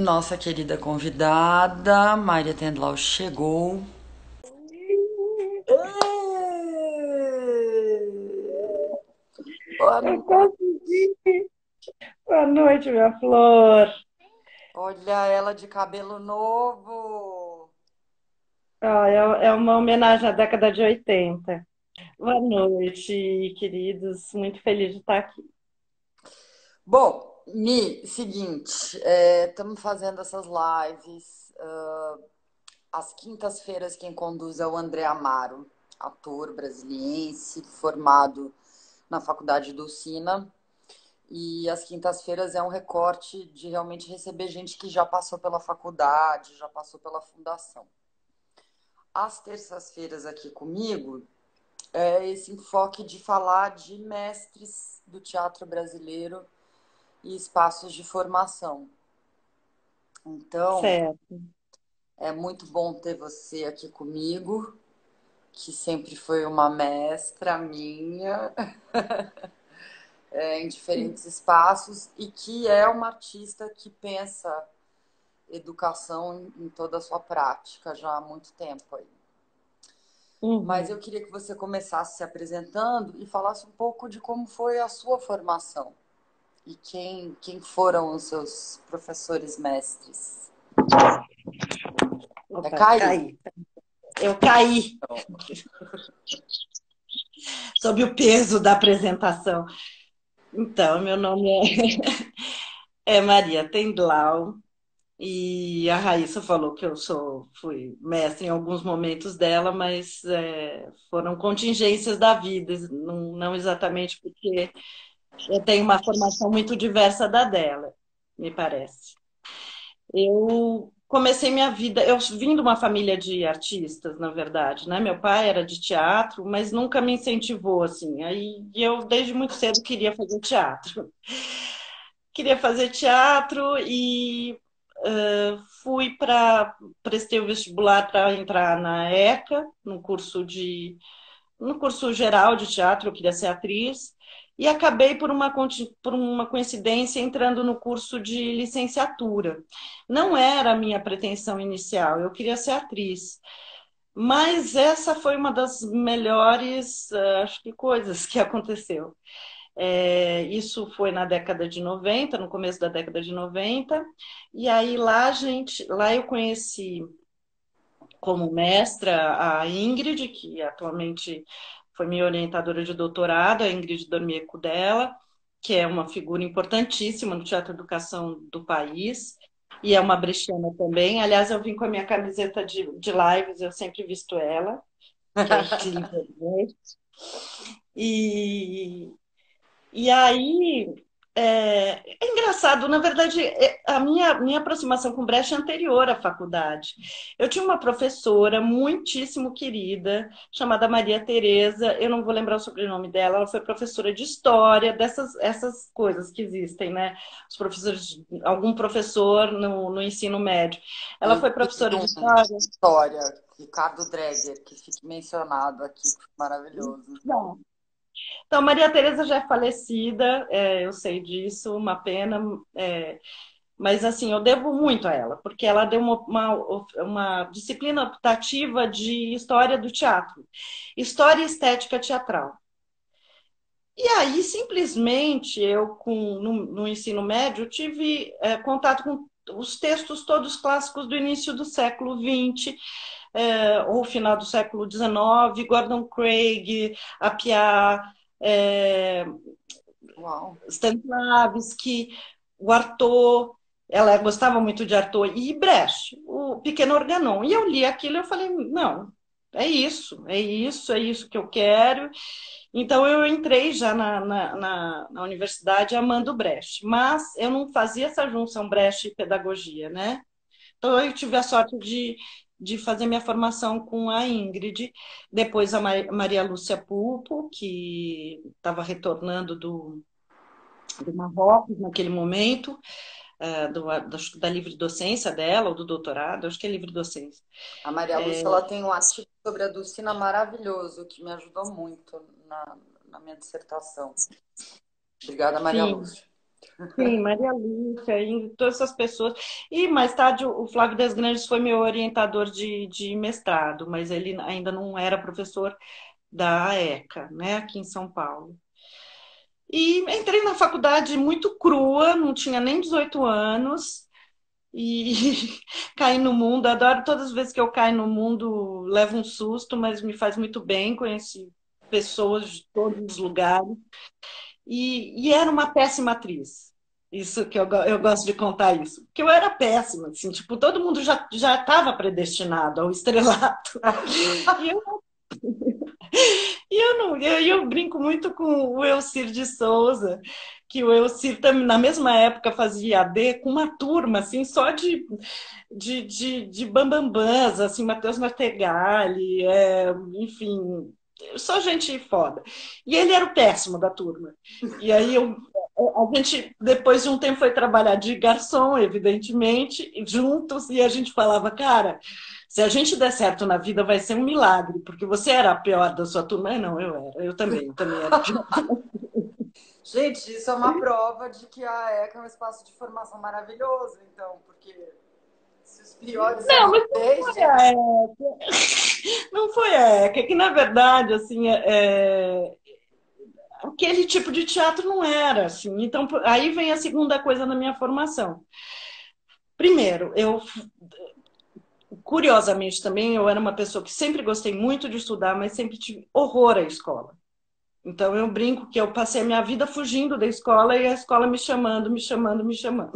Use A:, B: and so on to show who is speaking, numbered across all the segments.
A: Nossa querida convidada, Maria Tendlau, chegou. Boa
B: Eu
A: noite.
B: consegui. Boa noite, minha flor.
A: Olha ela de cabelo novo.
B: Ah, é uma homenagem à década de 80. Boa noite, queridos. Muito feliz de estar aqui.
A: Bom, seguinte, estamos fazendo essas lives. Às quintas-feiras, quem conduz é o André Amaro, ator brasiliense, formado na Faculdade do Sina. E às quintas-feiras é um recorte de realmente receber gente que já passou pela faculdade, já passou pela fundação. Às terças-feiras aqui comigo é esse enfoque de falar de mestres do teatro brasileiro e espaços de formação. Então,
B: Certo.
A: é muito bom ter você aqui comigo, que sempre foi uma mestra minha, em diferentes espaços e que é uma artista que pensa educação em toda a sua prática já há muito tempo aí. Mas eu
B: Uhum.
A: queria que você começasse se apresentando e falasse um pouco de como foi a sua formação e quem foram os seus professores mestres. É
B: Opa,
A: Caí.
B: caí. Eu caí sob o peso da apresentação. Então, meu nome é Maria Tendlau e a Raíssa falou que fui mestre em alguns momentos dela, mas foram contingências da vida, não exatamente porque eu tenho uma formação muito diversa da dela, me parece. Eu comecei minha vida, eu vim de uma família de artistas, na verdade, né? Meu pai era de teatro, mas nunca me incentivou assim. Aí eu desde muito cedo queria fazer teatro. Queria fazer teatro e fui para prestei o vestibular para entrar na ECA, no curso geral de teatro, eu queria ser atriz, e acabei, por uma coincidência, entrando no curso de licenciatura. Não era a minha pretensão inicial, eu queria ser atriz. Mas essa foi uma das melhores, acho que, coisas que aconteceu. Isso foi na década de 90, no começo da década de 90, e aí lá eu conheci como mestra a Ingrid, que atualmente foi minha orientadora de doutorado, a Ingrid Dormieco dela, que é uma figura importantíssima no Teatro Educação do país, e é uma brechiana também. Aliás, eu vim com a minha camiseta de lives, eu sempre visto ela, que é incrível. E, e aí, é engraçado, na verdade, a minha aproximação com Brecht é anterior à faculdade. Eu tinha uma professora muitíssimo querida, chamada Maria Tereza, eu não vou lembrar o sobrenome dela, ela foi professora de história, essas coisas que existem, né? Os professores, algum professor no ensino médio. Ela
A: Eu
B: foi
A: tive
B: professora de
A: uma
B: história.
A: história, Ricardo Dreger, que fique mencionado aqui, maravilhoso.
B: Não. Então, Maria Tereza já é falecida, eu sei disso, uma pena. é, Mas, assim, eu devo muito a ela, porque ela deu uma disciplina optativa de história do teatro, história e estética teatral. E aí, simplesmente, no ensino médio, tive contato com os textos todos clássicos do início do século XX, ou final do século XIX, Gordon Craig, Appiah, é,
A: Uau!
B: Stanislavski, o Artaud, ela gostava muito de Artaud, e Brecht, o Pequeno Organon. E eu li aquilo e eu falei, não, é isso que eu quero. Então eu entrei já na universidade amando Brecht, mas eu não fazia essa junção Brecht e pedagogia, né? Então eu tive a sorte de fazer minha formação com a Ingrid, depois a Maria Lúcia Pulpo, que estava retornando do Marrocos naquele momento, da livre docência dela, ou do doutorado, acho que é livre docência.
A: A Maria Lúcia, ela tem um artigo sobre a Dulcina maravilhoso, que me ajudou muito na minha dissertação. Obrigada, Maria
B: Sim,
A: Lúcia.
B: Sim, Maria Lúcia, e todas essas pessoas. E mais tarde o Flávio Desgrandes foi meu orientador de mestrado, mas ele ainda não era professor da AECA, né, aqui em São Paulo. E entrei na faculdade muito crua, não tinha nem 18 anos, e caí no mundo. Adoro todas as vezes que eu caio no mundo, levo um susto, mas me faz muito bem. Conheci pessoas de todos os lugares. E era uma péssima atriz. Isso que eu gosto de contar isso. Porque eu era péssima, assim, tipo, todo mundo já estava predestinado ao estrelato. E eu, e eu não, eu brinco muito com o Elcir de Souza, que o Elcir também, na mesma época fazia AD com uma turma, assim, só de bambambãs, assim, Matheus Martegali, enfim, só gente foda. E ele era o péssimo da turma. E aí a gente, depois de um tempo, foi trabalhar de garçom, evidentemente, juntos, e a gente falava, cara, se a gente der certo na vida, vai ser um milagre, porque você era a pior da sua turma. Não, eu também era a pior.
A: Gente, isso é uma prova de que a ECA é um espaço de formação maravilhoso, então, porque se os piores são
B: Não, mas
A: vocês, gente.
B: é, não foi que na verdade, assim, aquele tipo de teatro não era, assim. Então, aí vem a segunda coisa na minha formação. Primeiro, curiosamente também, eu era uma pessoa que sempre gostei muito de estudar, mas sempre tive horror à escola. Então, eu brinco que eu passei a minha vida fugindo da escola e a escola me chamando, me chamando, me chamando.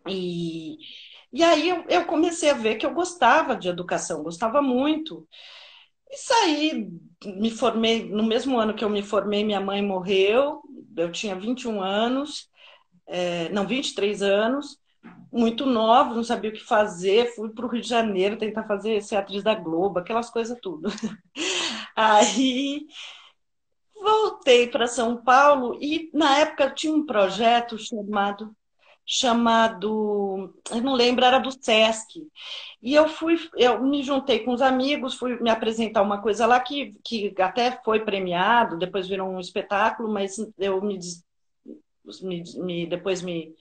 B: E, e aí eu comecei a ver que eu gostava de educação, gostava muito. E saí, me formei, no mesmo ano que eu me formei, minha mãe morreu, eu tinha 21 anos, não, 23 anos, muito nova, não sabia o que fazer, fui para o Rio de Janeiro tentar ser atriz da Globo, aquelas coisas tudo. Aí voltei para São Paulo e na época tinha um projeto chamado, eu não lembro, era do Sesc. E eu me juntei com os amigos, fui me apresentar uma coisa lá que até foi premiado, depois virou um espetáculo, mas eu depois me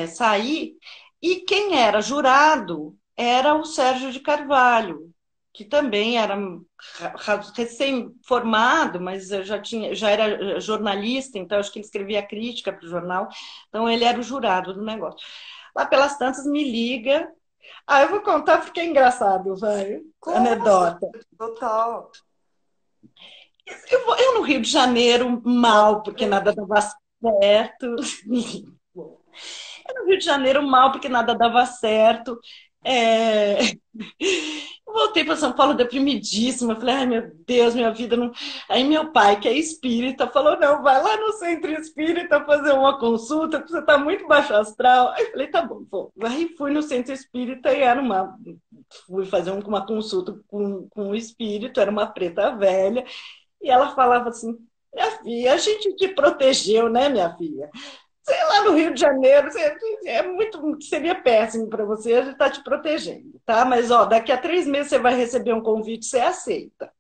B: saí. E quem era jurado era o Sérgio de Carvalho, que também era recém-formado, mas eu já era jornalista, então acho que ele escrevia crítica para o jornal, então ele era o jurado do negócio. Lá pelas tantas me liga. Ah, eu vou contar porque é engraçado, vai.
A: Conta,
B: Anedota.
A: total.
B: Eu no Rio de Janeiro, mal, porque nada dava certo. Eu no Rio de Janeiro, mal, porque nada dava certo. É... Voltei para São Paulo deprimidíssima. Falei, ai meu Deus, minha vida não. Aí meu pai, que é espírita, falou: não, vai lá no centro espírita fazer uma consulta, porque você está muito baixo astral. Aí eu falei: tá bom, vou. Aí fui no centro espírita e era uma. Fui fazer uma consulta com o espírito, era uma preta velha, e ela falava assim: minha filha, a gente te protegeu, né, minha filha? Sei lá, no Rio de Janeiro, seria péssimo para você, a gente está te protegendo, tá? Mas, ó, daqui a 3 meses você vai receber um convite, você aceita.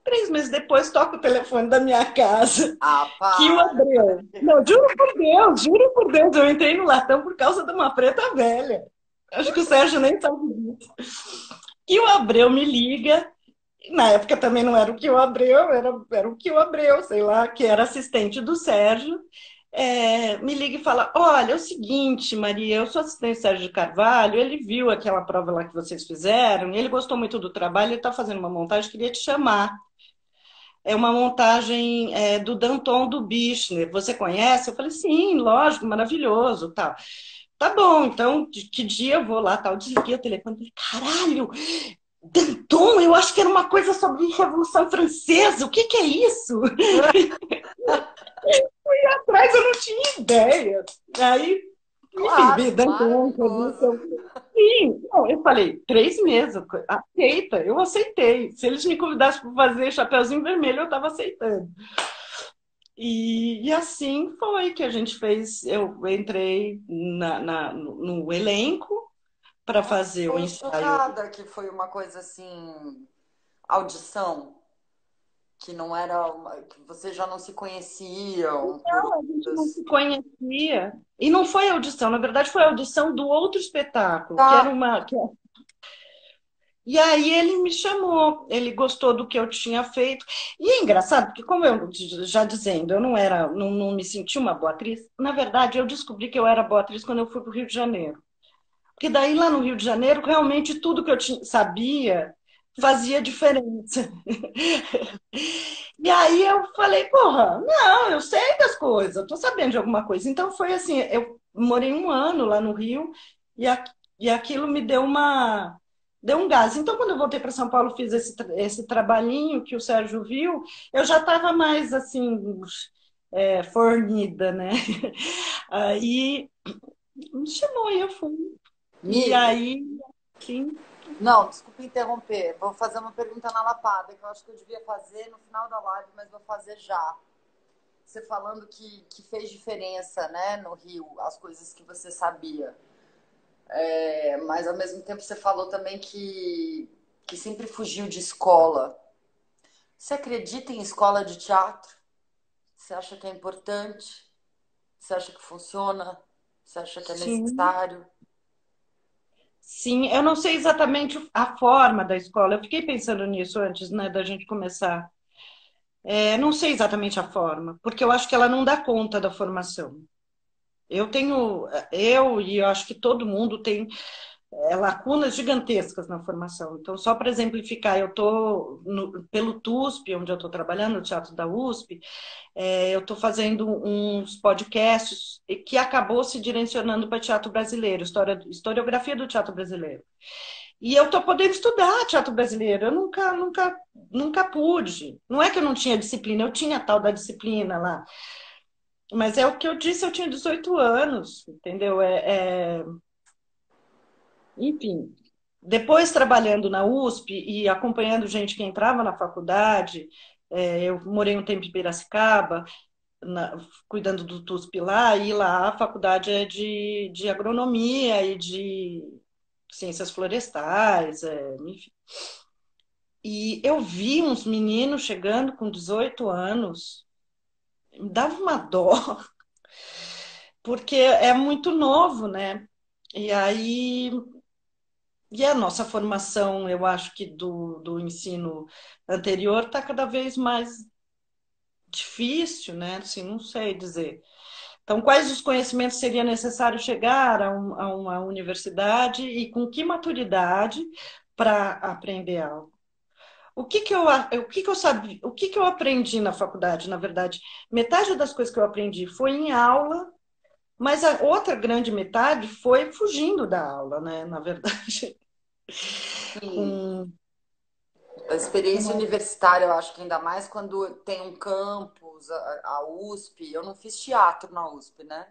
B: 3 meses depois, toca o telefone da minha casa,
A: Ah,
B: que o
A: para.
B: Abreu. Não, juro por Deus, eu entrei no latão por causa de uma preta velha. Acho que o Sérgio nem sabe disso. E o Abreu me liga. Na época também não era o que o Abreu, era o que o Abreu, sei lá, que era assistente do Sérgio. Me liga e fala: olha, é o seguinte, Maria, eu sou assistente do Sérgio de Carvalho, ele viu aquela prova lá que vocês fizeram, e ele gostou muito do trabalho, ele está fazendo uma montagem, queria te chamar. É uma montagem do Danton do Bichner. Você conhece? Eu falei: sim, lógico, maravilhoso, tal. Tá bom, então que dia eu vou lá, tal. Desliguei o telefone, falei: caralho, Danton, eu acho que era uma coisa sobre Revolução Francesa, o que que é isso? Atrás eu não tinha ideia. Aí, enfim, vi
A: Claro,
B: Danton,
A: maravilhoso.
B: Revolução. Sim, não, eu falei: 3 meses, aceita, eu aceitei. Se eles me convidassem para fazer Chapeuzinho Vermelho, eu estava aceitando. E assim foi que a gente fez. Eu entrei no elenco para
A: Nossa,
B: fazer o
A: tô
B: ensaio.
A: chocada que foi uma coisa assim, audição. Que não era que vocês já não se conheciam por
B: Não, a gente não
A: outras.
B: se conhecia. E não foi audição, na verdade foi a audição do outro espetáculo, que era
A: Tá.
B: uma. E aí ele me chamou, ele gostou do que eu tinha feito. E é engraçado, porque como eu já dizendo, eu não era, não me senti uma boa atriz, na verdade eu descobri que eu era boa atriz quando eu fui para o Rio de Janeiro. Porque daí lá no Rio de Janeiro, realmente tudo que eu sabia fazia diferença. E aí eu falei, porra, não, eu sei das coisas, eu tô sabendo de alguma coisa. Então foi assim, eu morei um ano lá no Rio e, e aquilo me deu deu um gás. Então quando eu voltei para São Paulo, fiz esse trabalhinho que o Sérgio viu, eu já estava mais assim, fornida, né? Aí me chamou e eu fui. E
A: Mi,
B: aí, sim,
A: não, desculpa interromper. Vou fazer uma pergunta na lapada, que eu acho que eu devia fazer no final da live, mas vou fazer já. Você falando que fez diferença, né, no Rio, as coisas que você sabia. Mas ao mesmo tempo você falou também que sempre fugiu de escola. Você acredita em escola de teatro? Você acha que é importante? Você acha que funciona? Você acha que é
B: sim.
A: necessário?
B: Sim, eu não sei exatamente a forma da escola. Eu fiquei pensando nisso antes, né, da gente começar. Não sei exatamente a forma, porque eu acho que ela não dá conta da formação. Eu e eu acho que todo mundo tem lacunas gigantescas na formação. Então, só para exemplificar, eu estou pelo TUSP, onde eu estou trabalhando, no Teatro da USP, eu estou fazendo uns podcasts que acabou se direcionando para teatro brasileiro, historiografia do teatro brasileiro. E eu estou podendo estudar teatro brasileiro. Eu nunca pude. Não é que eu não tinha disciplina, eu tinha tal da disciplina lá. Mas é o que eu disse, eu tinha 18 anos, entendeu? Enfim, depois trabalhando na USP e acompanhando gente que entrava na faculdade, eu morei um tempo em Piracicaba, cuidando do TUSP lá, e lá a faculdade é de agronomia e de ciências florestais, enfim. E eu vi uns meninos chegando com 18 anos, me dava uma dó, porque é muito novo, né? E aí, e a nossa formação, eu acho que do ensino anterior está cada vez mais difícil, né? Assim, não sei dizer. Então, quais os conhecimentos seria necessário chegar a uma universidade e com que maturidade para aprender algo? O que que eu sabia, o que que eu aprendi na faculdade, na verdade, metade das coisas que eu aprendi foi em aula, mas a outra grande metade foi fugindo da aula, né, na verdade.
A: Sim.
B: Com,
A: A experiência
B: com...
A: universitária, eu acho que ainda mais quando tem um campus, a USP. Eu não fiz teatro na USP, né?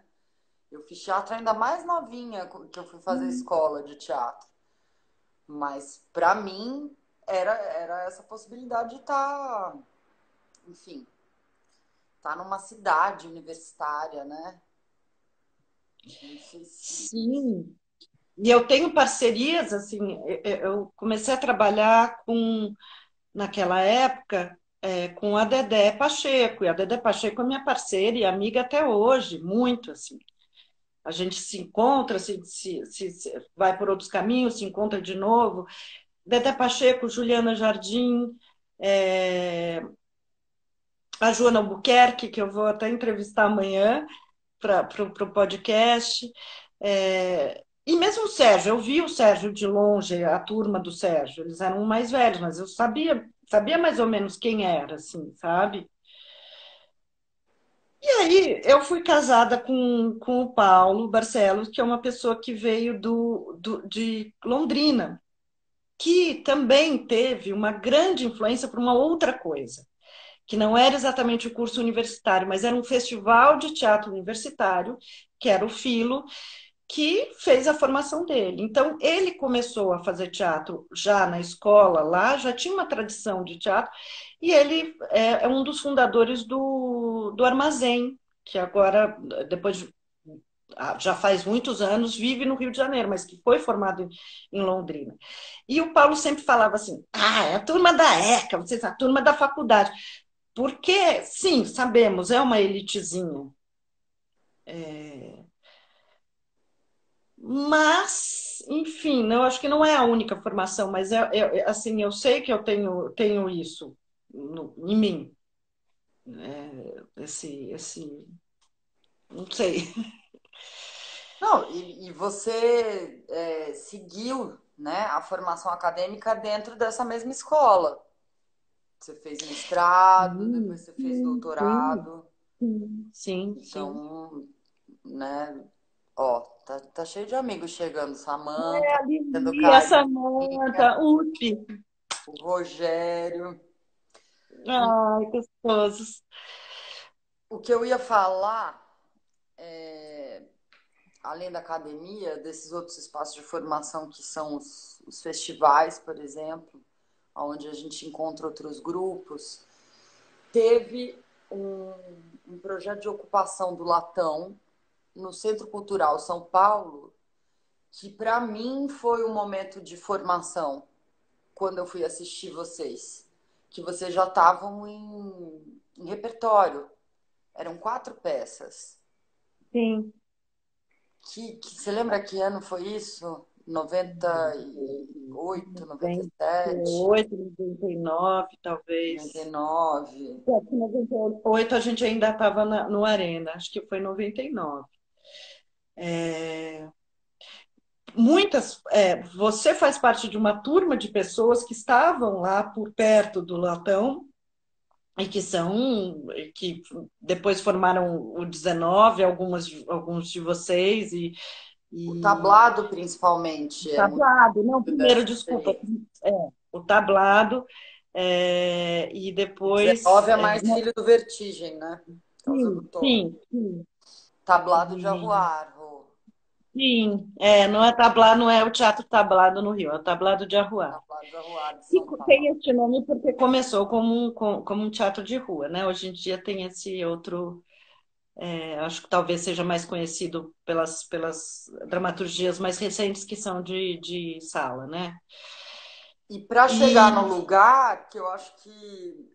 A: Eu fiz teatro ainda mais novinha, que eu fui fazer escola de teatro. Mas para mim era essa possibilidade de estar, enfim, estar numa cidade universitária, né? Não sei se.
B: Sim, e eu tenho parcerias, assim, eu comecei a trabalhar naquela época, com a Dedé Pacheco, e a Dedé Pacheco é minha parceira e amiga até hoje, muito, assim. A gente se encontra, vai por outros caminhos, se encontra de novo. Dedé Pacheco, Juliana Jardim, é, a Joana Albuquerque, que eu vou até entrevistar amanhã para o podcast. E mesmo o Sérgio, eu vi o Sérgio de longe, a turma do Sérgio, eles eram mais velhos, mas eu sabia mais ou menos quem era, assim, sabe? E aí eu fui casada com o Paulo Barcelos, que é uma pessoa que veio de Londrina, que também teve uma grande influência por uma outra coisa, que não era exatamente o curso universitário, mas era um festival de teatro universitário, que era o Filo, que fez a formação dele. Então, ele começou a fazer teatro já na escola, lá, já tinha uma tradição de teatro, e ele é um dos fundadores do Armazém, que agora, depois de já faz muitos anos, vive no Rio de Janeiro, mas que foi formado em Londrina. E o Paulo sempre falava assim: ah, é a turma da ECA, vocês, a turma da faculdade. Porque, sim, sabemos, é uma elitezinha. Mas, enfim, eu acho que não é a única formação, mas assim, eu sei que eu tenho isso em mim. Não sei.
A: Não, e você seguiu, né, a formação acadêmica dentro dessa mesma escola. Você fez mestrado, depois você fez
B: Sim,
A: doutorado.
B: sim, sim, sim.
A: Então, né, ó, tá cheio de amigos chegando. Samantha, do
B: Alivia,
A: Carinha,
B: Samanta, USP.
A: o Rogério. E
B: Ai, gostosos.
A: o que eu ia falar, além da academia, desses outros espaços de formação que são os festivais, por exemplo, onde a gente encontra outros grupos, teve um projeto de ocupação do latão no Centro Cultural São Paulo, que para mim foi um momento de formação quando eu fui assistir vocês, que vocês já estavam em repertório. Eram 4 peças.
B: Sim.
A: Você lembra que ano foi isso? 98, 97,
B: 98, 99, talvez.
A: 99.
B: Acho que 98 a gente ainda estava no Arena, acho que foi 99. Você faz parte de uma turma de pessoas que estavam lá por perto do Latão e que depois formaram o 19, alguns de vocês,
A: O
B: e
A: tablado, principalmente, é muito
B: tablado, não, primeiro,
A: dessa
B: desculpa,
A: experiência.
B: é, o tablado, e
A: O
B: depois,
A: 19 é mais filho do Vertigem, né? Por causa do
B: sim,
A: Tom.
B: sim, sim,
A: Tablado de
B: e,
A: Arruar.
B: sim, não é tablado, não é o Teatro Tablado no Rio, é o Tablado de Arruar.
A: Tablado de Arruar de
B: E
A: São
B: tem
A: Paulo.
B: esse nome porque começou como um teatro de rua, né? Hoje em dia tem esse outro, acho que talvez seja mais conhecido pelas dramaturgias mais recentes que são de sala, né?
A: E para chegar no
B: E
A: lugar, que eu acho que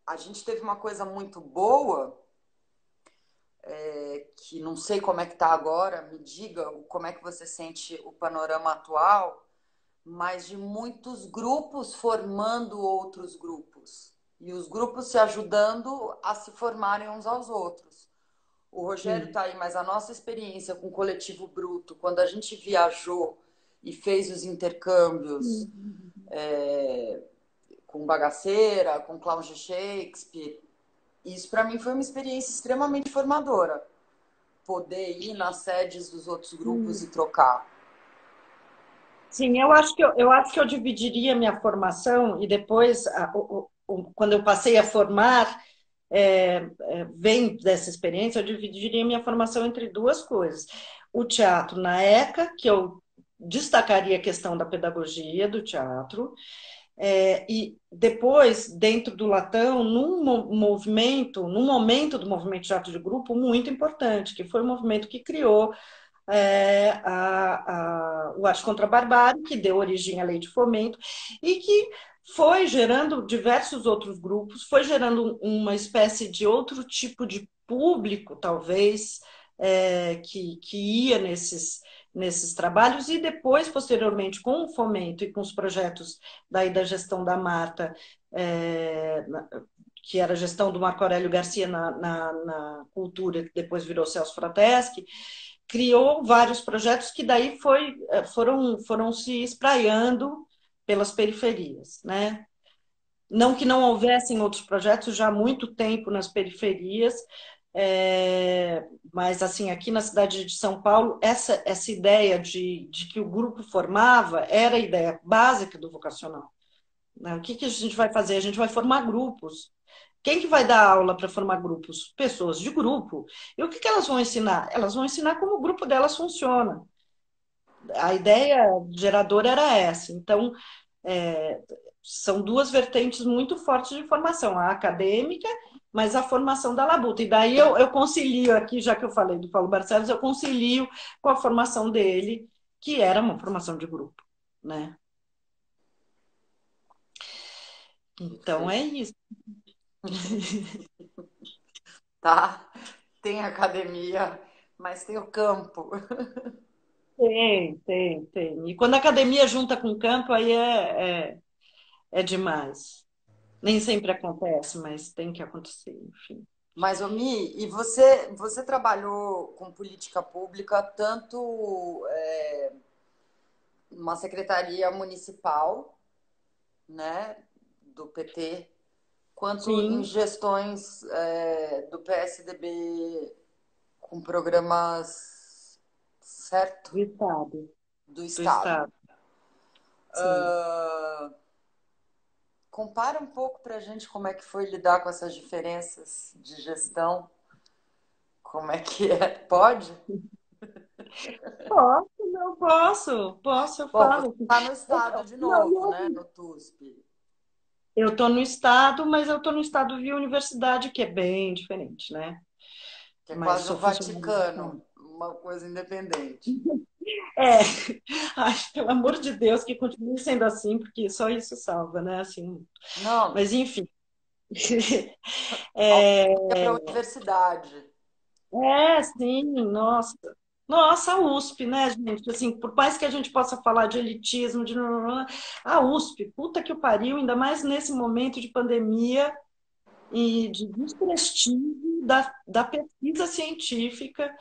A: a gente teve uma coisa muito boa, que não sei como é que está agora, me diga como é que você sente o panorama atual, mas de muitos grupos formando outros grupos. E os grupos se ajudando a se formarem uns aos outros. O Rogério
B: sim,
A: está aí, mas a nossa experiência com o Coletivo Bruto, quando a gente viajou e fez os intercâmbios com Bagaceira, com Cláudio Shakespeare, isso para mim foi uma experiência extremamente formadora. Poder ir nas sedes dos outros grupos
B: sim.
A: e trocar.
B: Sim, eu acho que eu dividiria minha formação e depois, quando eu passei a formar, vem dessa experiência, eu dividiria minha formação entre duas coisas. O teatro na ECA, que eu destacaria a questão da pedagogia do teatro, e depois, dentro do Latão, num momento do movimento de teatro de grupo muito importante, que foi o movimento que criou o Arte contra a Barbárie, que deu origem à Lei de Fomento, e que foi gerando diversos outros grupos, foi gerando uma espécie de outro tipo de público, talvez, que ia nesses trabalhos, e depois, posteriormente, com o fomento e com os projetos daí da gestão da Marta, que era a gestão do Marco Aurélio Garcia na cultura, que depois virou Celso Frateschi, criou vários projetos que daí foram se espraiando pelas periferias, né? Não que não houvessem outros projetos já há muito tempo nas periferias, mas assim, aqui na cidade de São Paulo, essa ideia de que o grupo formava era a ideia básica do vocacional, né? O que a gente vai fazer? A gente vai formar grupos. Quem que vai dar aula para formar grupos? Pessoas de grupo. E o que elas vão ensinar? Elas vão ensinar como o grupo delas funciona. A ideia geradora era essa. Então, é, são duas vertentes muito fortes de formação, a acadêmica, mas a formação da labuta. E daí eu concilio aqui, já que eu falei do Paulo Barcelos, eu concilio com a formação dele, que era uma formação de grupo, né? Então
A: Perfeito.
B: é isso.
A: tá? Tem academia, mas tem o campo.
B: Tem. E quando a academia junta com o campo, aí é demais. Nem sempre acontece, mas tem que acontecer, enfim.
A: Mas, Mi, e você trabalhou com política pública tanto numa secretaria municipal, né, do PT, quanto em
B: Sim,
A: gestões do PSDB com programas, certo?
B: do Estado.
A: Do
B: Do
A: Estado.
B: Estado, sim.
A: Compara um pouco para a gente como é que foi lidar com essas diferenças de gestão. Como é que é? Pode?
B: Posso, não posso, eu
A: Bom, você
B: falo.
A: está no Estado de
B: Não,
A: novo, né? No TUSP.
B: eu estou no Estado, mas eu estou no Estado via universidade, que é bem diferente, né?
A: Que é
B: Mas
A: quase o
B: sou funcionária do
A: Vaticano,
B: Estado.
A: uma coisa independente.
B: É, ai, pelo amor de Deus, que continue sendo assim, porque só isso salva, né? Assim,
A: Não,
B: mas enfim.
A: é para a universidade.
B: Sim, nossa. Nossa, a USP, né, gente? Assim, por mais que a gente possa falar de elitismo, a USP, puta que o pariu, ainda mais nesse momento de pandemia e de desprestígio da pesquisa científica,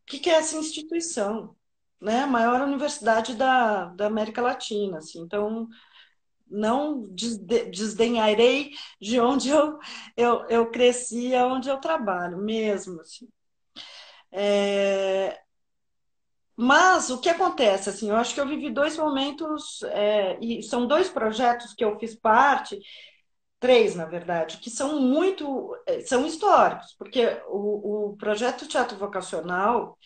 B: o que é essa instituição? Né? A maior universidade da América Latina, assim. Então, não desdenharei de onde eu cresci, onde eu trabalho, mesmo, assim. Mas o que acontece, assim, eu acho que eu vivi dois momentos, e são dois projetos que eu fiz parte, três, na verdade, que são muito, são históricos, porque o projeto Teatro Vocacional,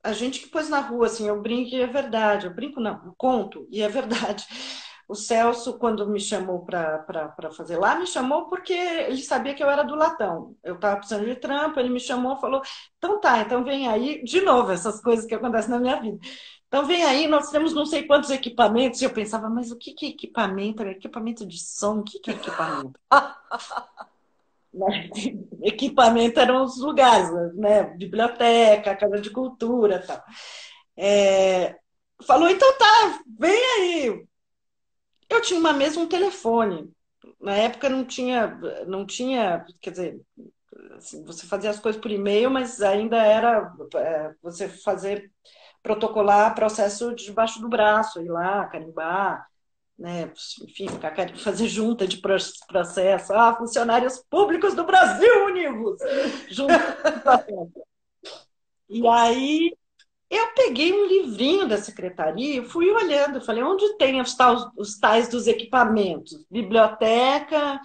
B: a gente que pôs na rua, assim, eu brinco e é verdade, eu brinco não, eu conto e é verdade. O Celso, quando me chamou para fazer lá, me chamou porque ele sabia que eu era do Latão. Eu estava precisando de trampo, ele me chamou e falou: então tá, então vem aí, de novo, essas coisas que acontecem na minha vida. Então vem aí, nós temos não sei quantos equipamentos. E eu pensava, mas o que é equipamento? Equipamento de som? O que é equipamento? Né? Equipamento eram os lugares, né? Biblioteca, casa de cultura, tal. É, falou, então tá, vem aí. Eu tinha uma mesa, um telefone. Na época não tinha, quer dizer, assim, você fazia as coisas por e-mail, mas ainda era você fazer protocolar processo debaixo do braço, ir lá, carimbar, né? Enfim, fazer junta de processo. Ah, funcionários públicos do Brasil Univos! Junta de processo. E aí eu peguei um livrinho da secretaria e fui olhando, falei, onde tem os tais dos equipamentos? Biblioteca,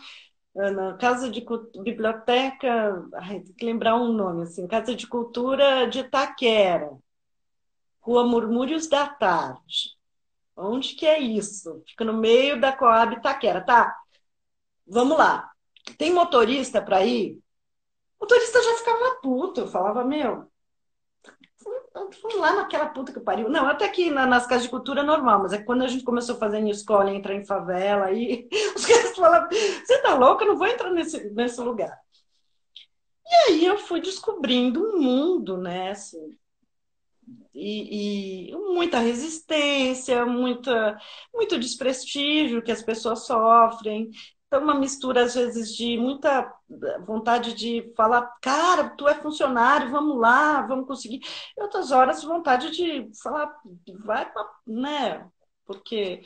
B: na Casa de Biblioteca, ai, tem que lembrar um nome, assim, Casa de Cultura de Itaquera, Rua Murmúrios da Tarde. Onde que é isso? Fica no meio da Coab Itaquera. Tá, vamos lá. Tem motorista para ir? O motorista já ficava puto. Eu falava, meu, vamos lá naquela puta que pariu. Não, até aqui nas casas de cultura é normal, mas é que quando a gente começou a fazer em escola, entrar em favela, aí os caras falavam, você tá louca? Eu não vou entrar nesse lugar. E aí eu fui descobrindo um mundo, né? Assim, e muita resistência, muito desprestígio que as pessoas sofrem. Então, uma mistura, às vezes, de muita vontade de falar, cara, tu é funcionário, vamos lá, vamos conseguir. E outras horas, vontade de falar, vai, né? Porque,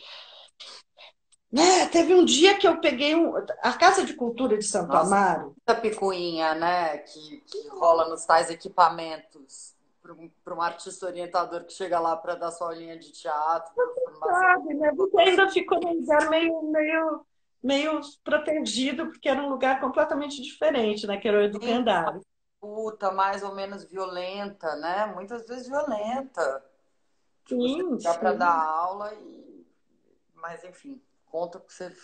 B: né, teve um dia que eu peguei a Casa de Cultura de Santo
A: Nossa,
B: Amaro.
A: muita picuinha, né? Que rola nos tais equipamentos. Para um artista orientador que chega lá para dar sua aulinha de teatro, para formação.
B: Sabe, né? Você ainda ficou num lugar meio protegido, porque era um lugar completamente diferente, né? Que era o
A: Sim,
B: educandário.
A: puta, mais ou menos violenta, né? Muitas vezes violenta. De você
B: Sim,
A: chegar para dar
B: sim.
A: aula e. Mas, enfim, conta que você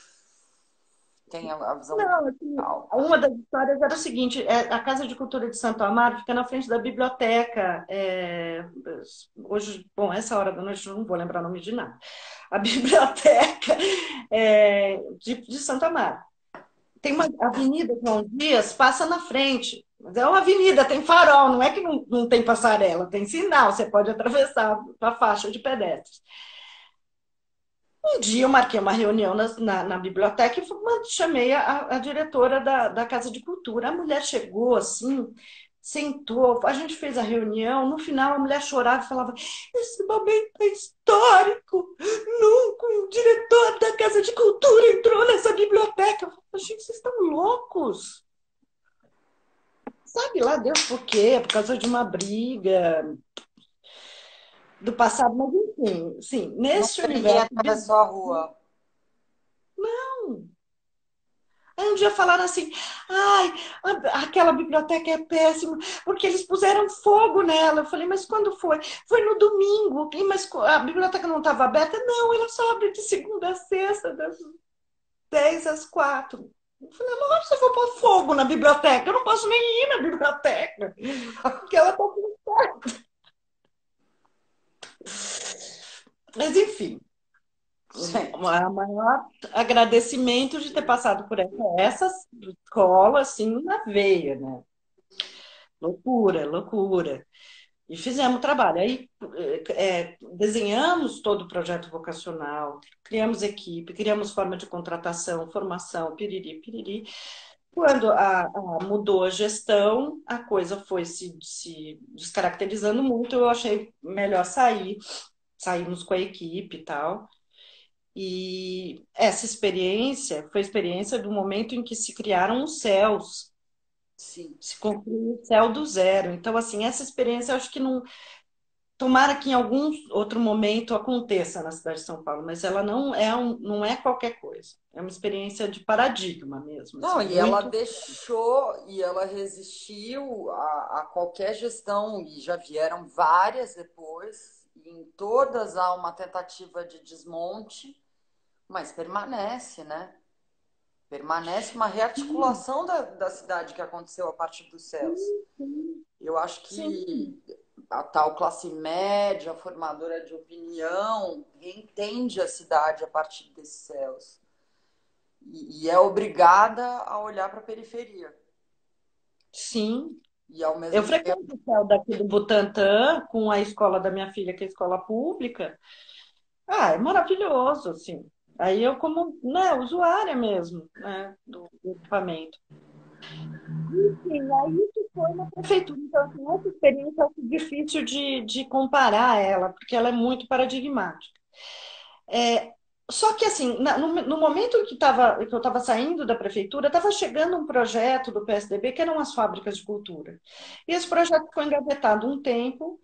A: tem a visão
B: Não, assim,
A: principal.
B: uma das histórias era o seguinte: a Casa de Cultura de Santo Amaro fica na frente da biblioteca. Hoje, bom, essa hora da noite eu não vou lembrar o nome de nada. A biblioteca de Santo Amaro. Tem uma avenida, João Dias, passa na frente. Mas é uma avenida, tem farol, não é que não tem passarela, tem sinal, você pode atravessar a faixa de pedestres. Um dia eu marquei uma reunião na biblioteca e chamei a diretora da Casa de Cultura. A mulher chegou assim, sentou, a gente fez a reunião, no final a mulher chorava e falava: esse momento é histórico, nunca um diretor da Casa de Cultura entrou nessa biblioteca. Eu falei: gente, vocês estão loucos. Sabe lá Deus por quê? Por causa de uma briga do passado, mas enfim, sim, nesse
A: Nunca ninguém
B: universo
A: atravessou a rua.
B: Aí um dia falaram assim: ai, aquela biblioteca é péssima, porque eles puseram fogo nela. Eu falei: mas quando foi? Foi no domingo. Mas a biblioteca não estava aberta? Não, ela só abre de segunda a sexta, das 10 às 4. Eu falei: mas se eu vou pôr fogo na biblioteca, eu não posso nem ir na biblioteca, porque ela está com fogo. Mas enfim,
A: Gente,
B: o maior agradecimento de ter passado por essa escola assim na veia, né? Loucura, loucura. E fizemos o trabalho. Aí desenhamos todo o projeto vocacional, criamos equipe, criamos forma de contratação, formação, piriri, piriri. Quando mudou a gestão, a coisa foi se descaracterizando muito. Eu achei melhor sair, saímos com a equipe e tal. E essa experiência foi a experiência do momento em que se criaram os céus,
A: sim.
B: se construiu o céu do zero. Então, assim, essa experiência eu acho que não. Tomara que em algum outro momento aconteça na cidade de São Paulo, mas ela não é qualquer coisa. É uma experiência de paradigma mesmo,
A: Não,
B: assim,
A: e ela
B: muito.
A: deixou e ela resistiu a qualquer gestão, e já vieram várias depois, e em todas há uma tentativa de desmonte, mas permanece, né? Permanece uma rearticulação da cidade que aconteceu a partir dos céus. Eu acho
B: Sim,
A: que a tal classe média, formadora de opinião, reentende a cidade a partir desses céus. E é obrigada a olhar para a periferia.
B: sim.
A: E ao
B: Eu
A: mesmo tempo,
B: frequento o céu daqui do Butantã com a escola da minha filha, que é a escola pública. Ah, é maravilhoso, assim. Aí eu como, né, usuária mesmo, né, do equipamento. Sim, aí isso foi na prefeitura. Então, assim, essa experiência é difícil de comparar ela, porque ela é muito paradigmática. É, só que, assim, no momento em que eu estava saindo da prefeitura, estava chegando um projeto do PSDB, que eram as fábricas de cultura. E esse projeto foi engavetado um tempo,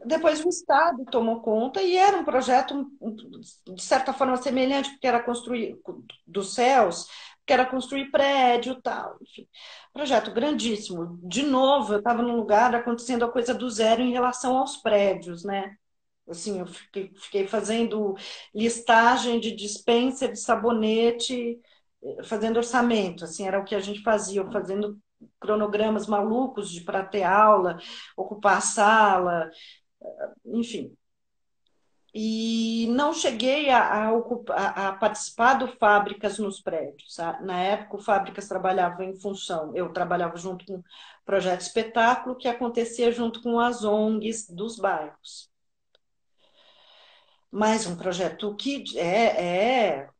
B: depois o Estado tomou conta, e era um projeto, de certa forma, semelhante, porque era construir dos céus, que era construir prédio, tal, enfim. Projeto grandíssimo. De novo, eu estava num lugar acontecendo a coisa do zero em relação aos prédios, né? Assim, eu fiquei fazendo listagem de dispensa de sabonete, fazendo orçamento, assim, era o que a gente fazia, eu fazendo cronogramas malucos de para ter aula, ocupar a sala, enfim. E não cheguei a participar do Fábricas nos prédios. Na época, o Fábricas trabalhava em função, eu trabalhava junto com o projeto espetáculo, que acontecia junto com as ONGs dos bairros. Mas um projeto que é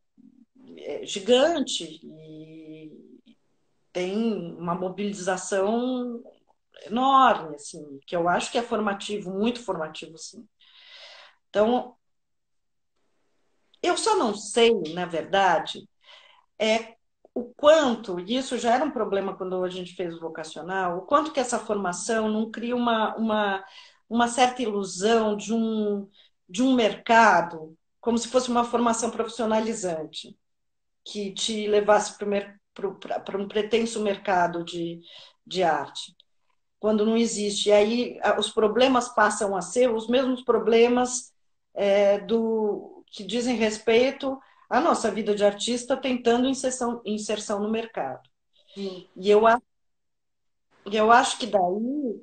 B: gigante e tem uma mobilização enorme, assim, que eu acho que é formativo, muito formativo, sim. Então, eu só não sei, na verdade, o quanto, e isso já era um problema quando a gente fez o vocacional, o quanto que essa formação não cria uma certa ilusão de um mercado, como se fosse uma formação profissionalizante, que te levasse para um pretenso mercado de arte, quando não existe. E aí os problemas passam a ser os mesmos problemas que dizem respeito à nossa vida de artista tentando inserção no mercado.
A: sim.
B: E eu acho E eu acho que daí,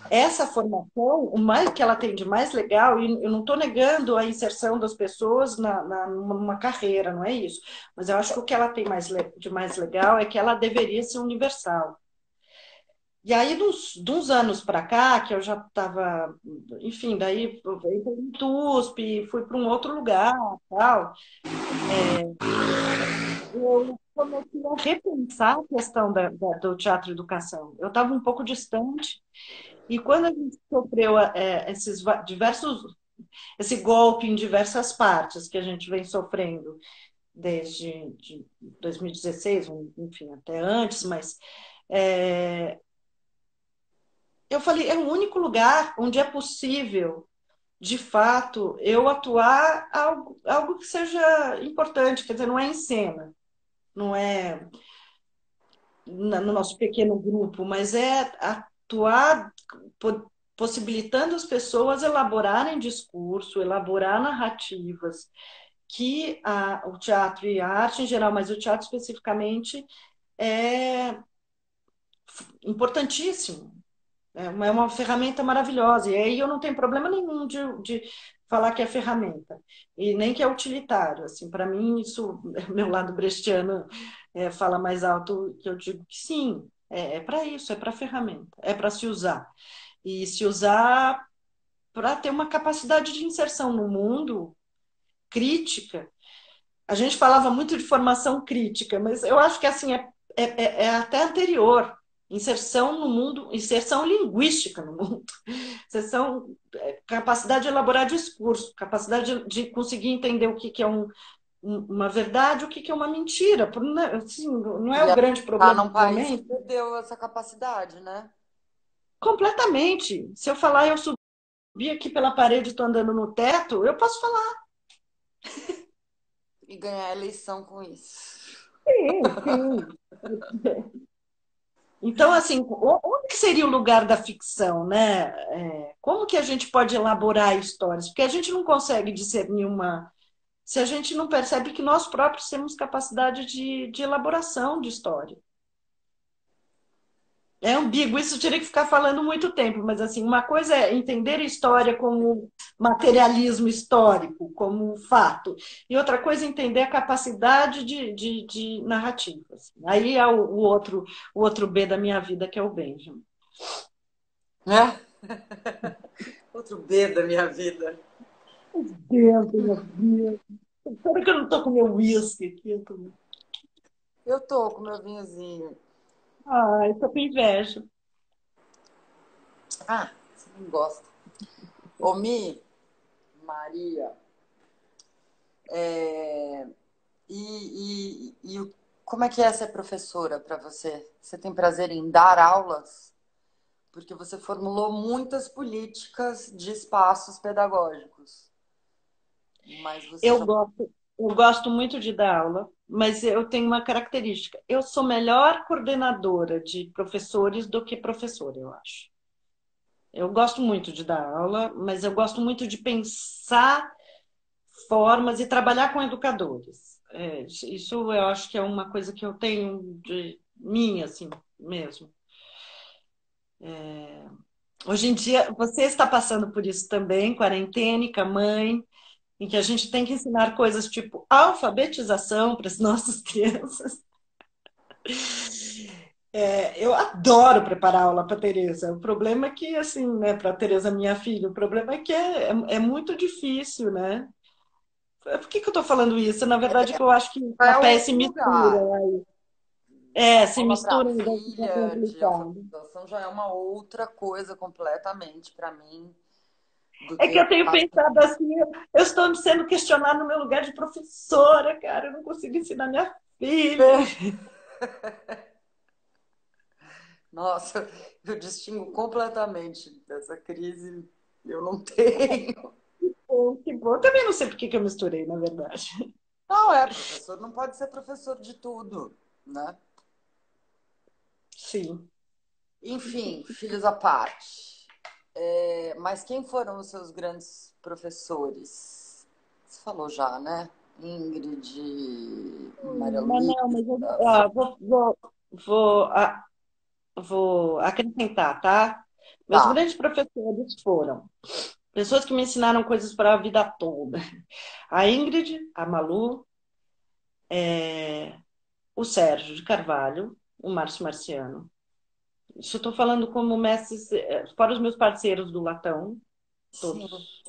B: essa formação, o mais que ela tem de mais legal, e eu não estou negando a inserção das pessoas numa carreira, não é isso. Mas eu acho que o que ela tem de mais legal é que ela deveria ser universal. E aí, de uns anos para cá, que eu já estava, enfim, daí eu entrei no TUSP, fui para um outro lugar, tal, eu comecei a repensar a questão do teatro educação. Eu estava um pouco distante, e quando a gente sofreu esse golpe em diversas partes que a gente vem sofrendo desde 2016, enfim, até antes, mas é, eu falei, é o único lugar onde é possível, de fato, eu atuar algo que seja importante, quer dizer, não é em cena, não é no nosso pequeno grupo, mas é atuar possibilitando as pessoas elaborarem discurso, elaborar narrativas, que o teatro e a arte em geral, mas o teatro especificamente, é importantíssimo. É uma ferramenta maravilhosa. E aí eu não tenho problema nenhum de falar que é ferramenta. E nem que é utilitário. Assim, para mim, isso, meu lado brechtiano fala mais alto que eu digo que sim, é para isso, é para ferramenta, é para se usar. E se usar para ter uma capacidade de inserção no mundo crítica. A gente falava muito de formação crítica, mas eu acho que assim é até anterior. Inserção no mundo, inserção linguística no mundo, inserção, capacidade de elaborar discurso, capacidade de conseguir entender o que, que é uma verdade, o que, que é uma mentira. Assim, não é
A: E
B: o
A: a
B: grande
A: tá
B: problema
A: num
B: do
A: país que
B: momento.
A: perdeu essa capacidade, né?
B: Completamente. Se eu falar, eu subi aqui pela parede, estou andando no teto, eu posso falar.
A: E ganhar a eleição com isso.
B: Sim, sim. Então, assim, onde que seria o lugar da ficção, né? Como que a gente pode elaborar histórias? Porque a gente não consegue discernir uma. Se a gente não percebe que nós próprios temos capacidade de elaboração de história. É ambíguo, isso eu teria que ficar falando muito tempo, mas assim, uma coisa é entender a história como materialismo histórico, como fato, e outra coisa é entender a capacidade de narrativas. Aí é o outro B da minha vida, que é o Benjamin.
A: Né? Outro B da minha vida.
B: Deus, meu Deus. Espero que eu não tô com meu uísque aqui.
A: Eu tô com meu vinhozinho.
B: Ai, tô com inveja.
A: Ah, você não gosta. Ô, Mi, Maria, é, como é que é ser professora para você? Você tem prazer em dar aulas? Porque você formulou muitas políticas de espaços pedagógicos, mas você
B: Eu
A: já.
B: gosto, eu gosto muito de dar aula, mas eu tenho uma característica. Eu sou melhor coordenadora de professores do que professora, eu acho. Eu gosto muito de dar aula, mas eu gosto muito de pensar formas e trabalhar com educadores. Isso eu acho que é uma coisa que eu tenho de mim, assim, mesmo. Hoje em dia, você está passando por isso também, quarentena, com a mãe, em que a gente tem que ensinar coisas tipo alfabetização para as nossas crianças. Eu adoro preparar aula para a Tereza. O problema é que, assim, né, para a Tereza, minha filha, o problema é que é muito difícil, né? Por que que eu estou falando isso? Na verdade, que eu acho que
A: É
B: papéis se
A: outro
B: misturam.
A: lugar.
B: Se
A: Aula para
B: misturam e daí fica
A: filha de
B: complicado.
A: alfabetização já é uma outra coisa completamente para mim do
B: É
A: que
B: que
A: eu
B: eu tenho
A: faço.
B: pensado assim, eu estou sendo questionada no meu lugar de professora, cara, eu não consigo ensinar minha filha.
A: Nossa, eu distingo completamente dessa crise. Eu não tenho.
B: Pô, que bom. Eu também não sei por que que eu misturei, na verdade.
A: Não é, professor não pode ser professor de tudo, né?
B: Sim.
A: Enfim, filhos à parte. Mas quem foram os seus grandes professores? Você falou já, né? Ingrid, Maria
B: Mas
A: Luísa.
B: não, mas eu vou vou acrescentar, tá? Meus
A: Tá.
B: grandes professores foram pessoas que me ensinaram coisas para a vida toda. A Ingrid, a Malu, o Sérgio de Carvalho, o Márcio Marciano. Isso eu estou falando como mestres, fora os meus parceiros do Latão,
A: Sim.
B: todos.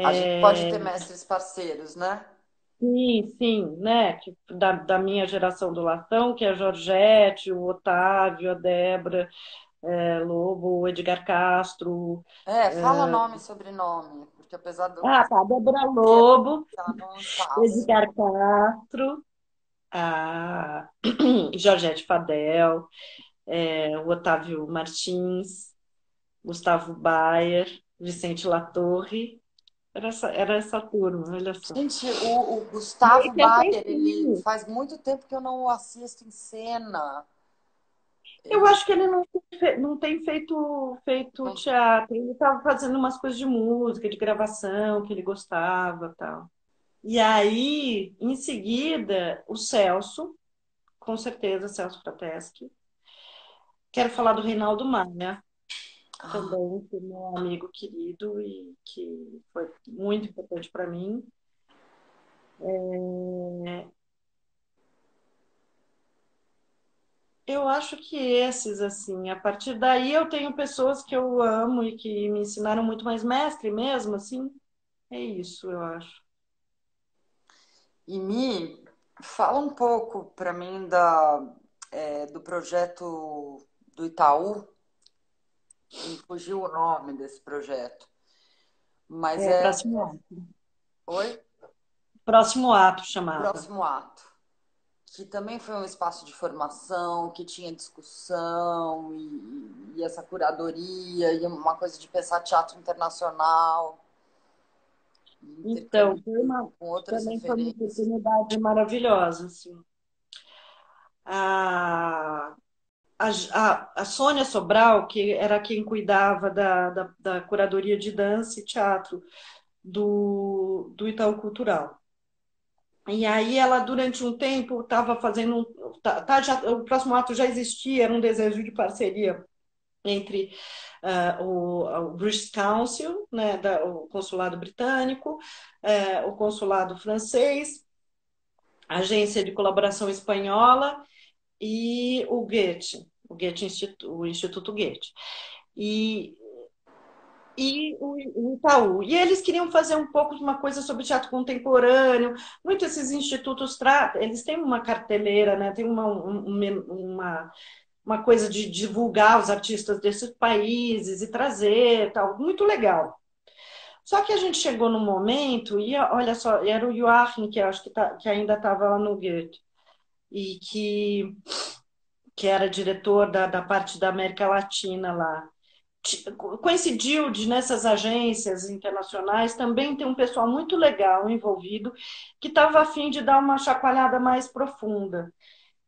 A: A gente pode
B: É,
A: ter mestres parceiros, né?
B: sim, sim, né? Da minha geração do Latão, que é a Georgette, o Otávio, a Débora, Lobo, o Edgar Castro.
A: É, fala nome e sobrenome, porque apesar do
B: Ah, tá, Débora
A: ter,
B: Lobo,
A: tá num espaço.
B: Edgar Castro, a Georgette Fadel, o Otávio Martins, Gustavo Bayer, Vicente Latorre. Era essa turma, olha só.
A: Gente, o
B: E aí
A: Gustavo
B: tem até
A: Bayer, ele
B: filme.
A: faz muito tempo que eu não o assisto em cena.
B: Eu
A: Ele
B: acho que ele não tem feito
A: não.
B: teatro. Ele estava fazendo umas coisas de música, de gravação, que ele gostava, tal. E aí, em seguida, o Celso, com certeza, Celso Frateschi. Quero falar do Reinaldo Maia,
A: Ah,
B: também, que é meu amigo querido e que foi muito importante para mim. Eu acho que esses, assim, a partir daí eu tenho pessoas que eu amo e que me ensinaram muito mais mestre mesmo, assim, é isso, eu acho.
A: e me fala um pouco para mim do projeto do Itaú. Me fugiu o nome desse projeto. Mas
B: É,
A: é.
B: próximo ato.
A: Oi?
B: Próximo ato chamava.
A: Próximo ato. Que também foi um espaço de formação, que tinha discussão e essa curadoria, e uma coisa de pensar teatro internacional, e
B: Então,
A: intercâmbio com outras
B: também foi uma
A: referências.
B: oportunidade maravilhosa, assim. A, a Sônia Sobral, que era quem cuidava da curadoria de dança e teatro do Itaú Cultural. E aí ela, durante um tempo, estava fazendo. O próximo ato já existia, era um desejo de parceria entre o British Council, né, o consulado britânico, o consulado francês, a agência de colaboração espanhola e o Instituto Goethe. E o Itaú. E eles queriam fazer um pouco de uma coisa sobre teatro contemporâneo. Muitos desses institutos eles têm uma carteleira, né? Tem uma coisa de divulgar os artistas desses países e trazer, tal, muito legal. Só que a gente chegou num momento, e olha só, era o Joachim, que eu acho que ainda estava lá no Goethe, e que era diretor da parte da América Latina lá. Coincidiu de nessas agências internacionais também ter um pessoal muito legal envolvido que estava a fim de dar uma chacoalhada mais profunda.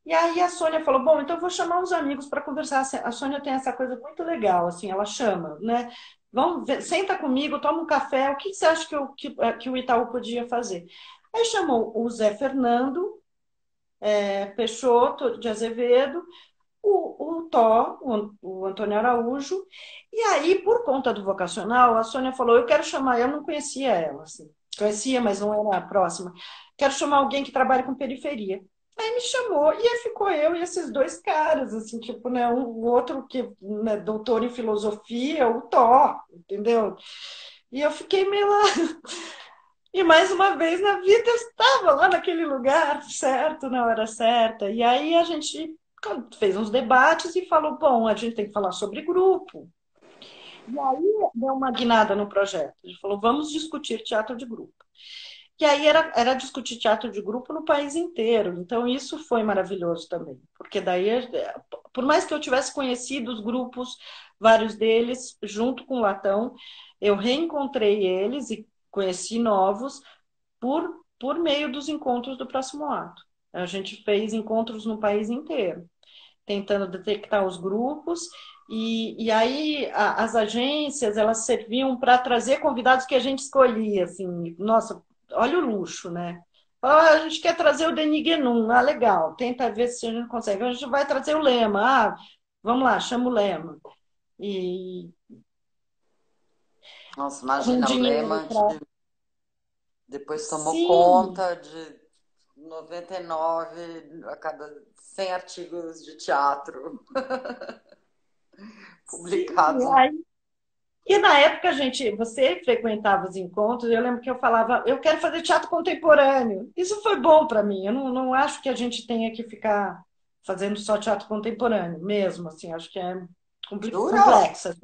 B: E aí a Sônia falou: bom, então eu vou chamar uns amigos para conversar. A Sônia tem essa coisa muito legal, assim, ela chama, né? Vamos ver, senta comigo, toma um café. O que você acha que o Itaú podia fazer? Aí chamou o Zé Fernando Peixoto de Azevedo, o Tó, o Antônio Araújo, e aí, por conta do vocacional, a Sônia falou: eu quero chamar, eu não conhecia ela, assim, conhecia, mas não era próxima, quero chamar alguém que trabalhe com periferia. Aí me chamou, e aí ficou eu e esses dois caras, assim, tipo, né, o outro que, né, doutor em filosofia, o Tó, entendeu? E eu fiquei meio lá. E mais uma vez na vida eu estava lá naquele lugar certo, na hora certa. E aí a gente fez uns debates e falou: bom, a gente tem que falar sobre grupo. E aí deu uma guinada no projeto. A gente falou: vamos discutir teatro de grupo. E aí era discutir teatro de grupo no país inteiro. Então isso foi maravilhoso também. Porque daí, por mais que eu tivesse conhecido os grupos, vários deles, junto com o Latão, eu reencontrei eles e conheci novos por meio dos encontros do próximo ato. A gente fez encontros no país inteiro, tentando detectar os grupos, e aí as agências elas serviam para trazer convidados que a gente escolhia, assim, nossa, olha o luxo, né? Ah, a gente quer trazer o Denis Guénon, ah, legal, tenta ver se a gente consegue. A gente vai trazer o Lema, ah, Vamos lá, chama o Lema. E
A: Nossa,
B: com
A: imagina, o
B: dinheiro
A: Lema
B: para.
A: que depois tomou
B: Sim,
A: conta de 99 a cada 100 artigos de teatro
B: sim.
A: publicados.
B: E na época, gente, você frequentava os encontros, eu lembro que eu falava, eu quero fazer teatro contemporâneo. Isso foi bom para mim. Eu não acho que a gente tenha que ficar fazendo só teatro contemporâneo, mesmo, assim, acho que é
A: Jura?
B: complexa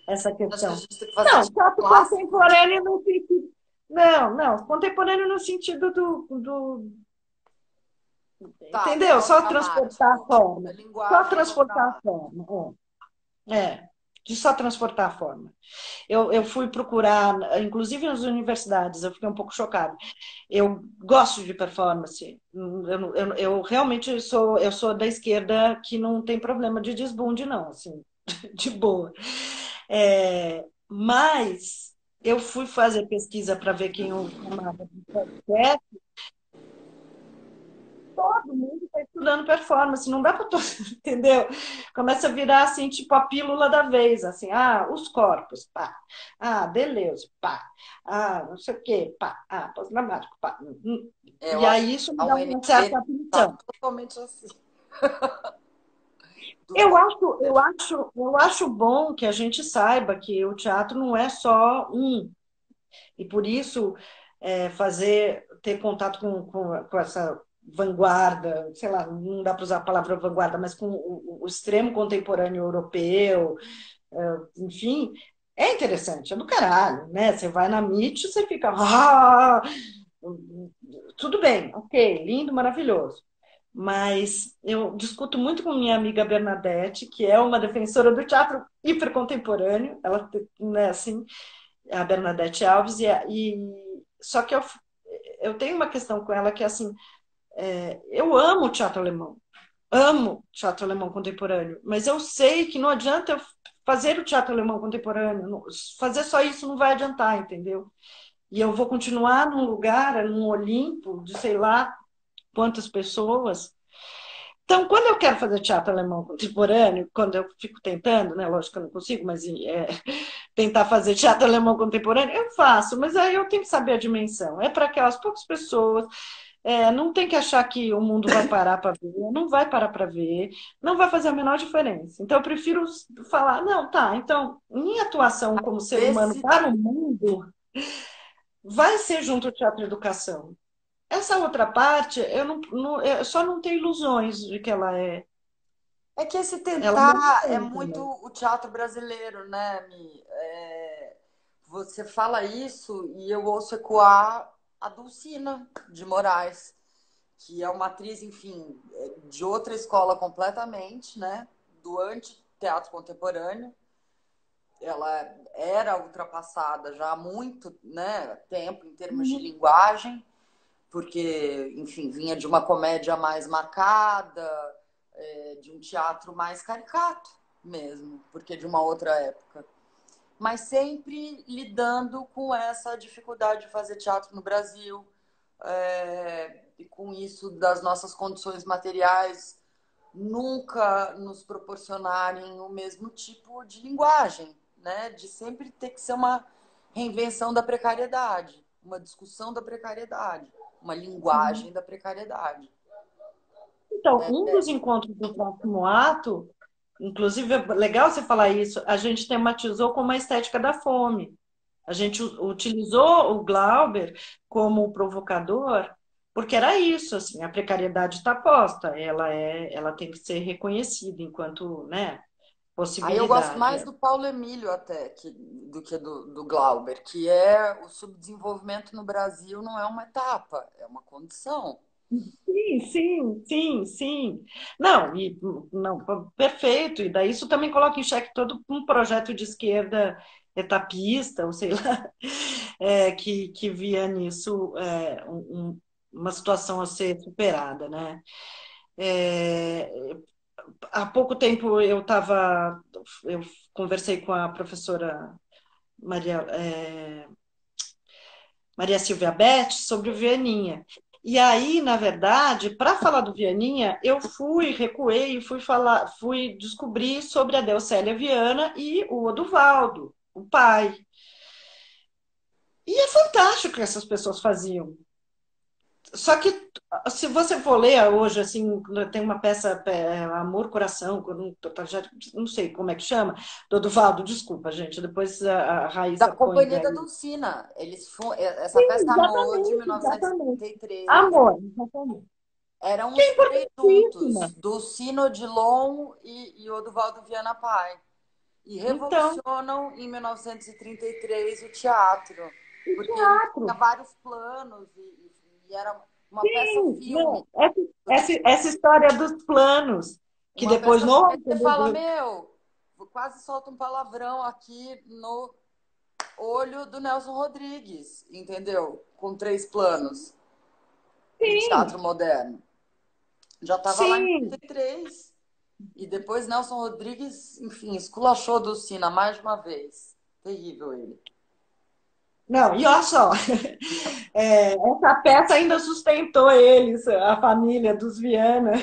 B: essa
A: Acho que a
B: questão.
A: gente tem que fazer
B: Não,
A: tipo
B: teatro
A: clássico.
B: contemporâneo no sentido. Não, não, contemporâneo no sentido do.
A: Tá,
B: Entendeu? Só transportar a
A: melodramático. A
B: forma. Só
A: linguagem
B: transportar a
A: melodramática.
B: forma. De só transportar a forma. Eu fui procurar, inclusive nas universidades, eu fiquei um pouco chocada. Eu gosto de performance. Eu realmente eu sou da esquerda que não tem problema de desbunde, não, assim, de boa. Mas eu fui fazer pesquisa para ver quem eu chamava de podcast. Todo mundo está estudando performance, não dá para todo, entendeu? Começa a virar assim, tipo a pílula da vez, assim, os corpos, pá, Deleuze, pá, não sei o quê, pá, pós-dramático, pá.
A: Eu
B: E
A: acho
B: aí
A: que
B: isso me
A: a
B: dá uma certa
A: UNB tá
B: aflição.
A: totalmente assim. Dos
B: Eu acho bom que a gente saiba que o teatro não é só um, e por isso ter contato com essa vanguarda, sei lá, não dá para usar a palavra vanguarda, mas com o extremo contemporâneo europeu, enfim, é interessante, é do caralho, né? Você vai na MIT, você fica, tudo bem, ok, lindo, maravilhoso. Mas eu discuto muito com minha amiga Bernadette, que é uma defensora do teatro hipercontemporâneo, ela, né, assim, a Bernadette Alves, só que eu tenho uma questão com ela que é assim, eu amo teatro alemão contemporâneo, mas eu sei que não adianta eu fazer o teatro alemão contemporâneo, fazer só isso não vai adiantar, entendeu? E eu vou continuar num lugar, num Olimpo, de sei lá quantas pessoas. Então, quando eu quero fazer teatro alemão contemporâneo, quando eu fico tentando, né? Lógico que eu não consigo, mas tentar fazer teatro alemão contemporâneo, eu faço, mas aí eu tenho que saber a dimensão. É para aquelas poucas pessoas, não tem que achar que o mundo vai parar para ver, não vai parar para ver, não vai fazer a menor diferença. Então, eu prefiro falar, não, tá, então, minha atuação como ser humano
A: Esse,
B: para o mundo vai ser junto ao teatro e educação. Essa outra parte, eu só não tenho ilusões de que
A: é que esse
B: ela
A: tentar é
B: não
A: muito
B: é.
A: o teatro brasileiro, né, Mi? Você fala isso e eu ouço ecoar a Dulcina de Moraes, que é uma atriz, enfim, de outra escola completamente, né? Do anti-teatro contemporâneo. Ela era ultrapassada já há muito, né, tempo em termos de
B: Uhum.
A: linguagem, porque, enfim, vinha de uma comédia mais marcada, de um teatro mais caricato mesmo, porque de uma outra época. Mas sempre lidando com essa dificuldade de fazer teatro no Brasil, e com isso das nossas condições materiais nunca nos proporcionarem o mesmo tipo de linguagem, né? De sempre ter que ser uma reinvenção da precariedade, uma discussão da precariedade, uma linguagem da precariedade.
B: Então, um dos encontros do próximo ato, inclusive é legal você falar isso, a gente tematizou como a estética da fome. A gente utilizou o Glauber como provocador, porque era isso, assim, a precariedade está posta, ela tem que ser reconhecida enquanto, né,
A: Aí eu gosto
B: possibilidade.
A: mais do Paulo Emílio até do que do Glauber, que é o subdesenvolvimento no Brasil não é uma etapa, é uma condição.
B: Sim, sim, sim, sim. Não, não, perfeito. E daí isso também coloca em xeque todo um projeto de esquerda etapista, ou sei lá, que via nisso uma situação a ser superada, né? É, há pouco tempo eu conversei com a professora Maria, Maria Silvia Beth sobre o Vianinha. E aí, na verdade, para falar do Vianinha, eu recuei e fui descobrir sobre a Delcélia Viana e o Oduvaldo, o pai. E é fantástico o que essas pessoas faziam. Só que se você for ler hoje, assim, tem uma peça, Amor, Coração, já não sei como é que chama, do Oduvaldo, desculpa, gente, depois a
A: Da
B: Raíssa põe
A: Companhia da
B: aí.
A: Dulcina. Essa peça está no O de
B: Exatamente, exatamente.
A: 1933.
B: Amor, exatamente.
A: Eram
B: Que é
A: os três
B: importantíssima.
A: juntos, Dulcino Odilon e Oduvaldo Viana Pai. E
B: Então,
A: revolucionam em 1933 o teatro,
B: o
A: porque ele tinha
B: teatro.
A: vários planos e era uma
B: Sim,
A: peça-filme.
B: não, essa história dos planos, que
A: Uma
B: depois no
A: peça-filme que você fala, meu, quase solta um palavrão aqui no olho do Nelson Rodrigues, entendeu? Com três planos em
B: sim,
A: teatro moderno. Já estava lá em
B: sim.
A: 33. E depois Nelson Rodrigues, enfim, esculachou Dulcina mais de uma vez. Terrível ele.
B: Não, e olha só, essa peça ainda sustentou eles, a família dos Viana,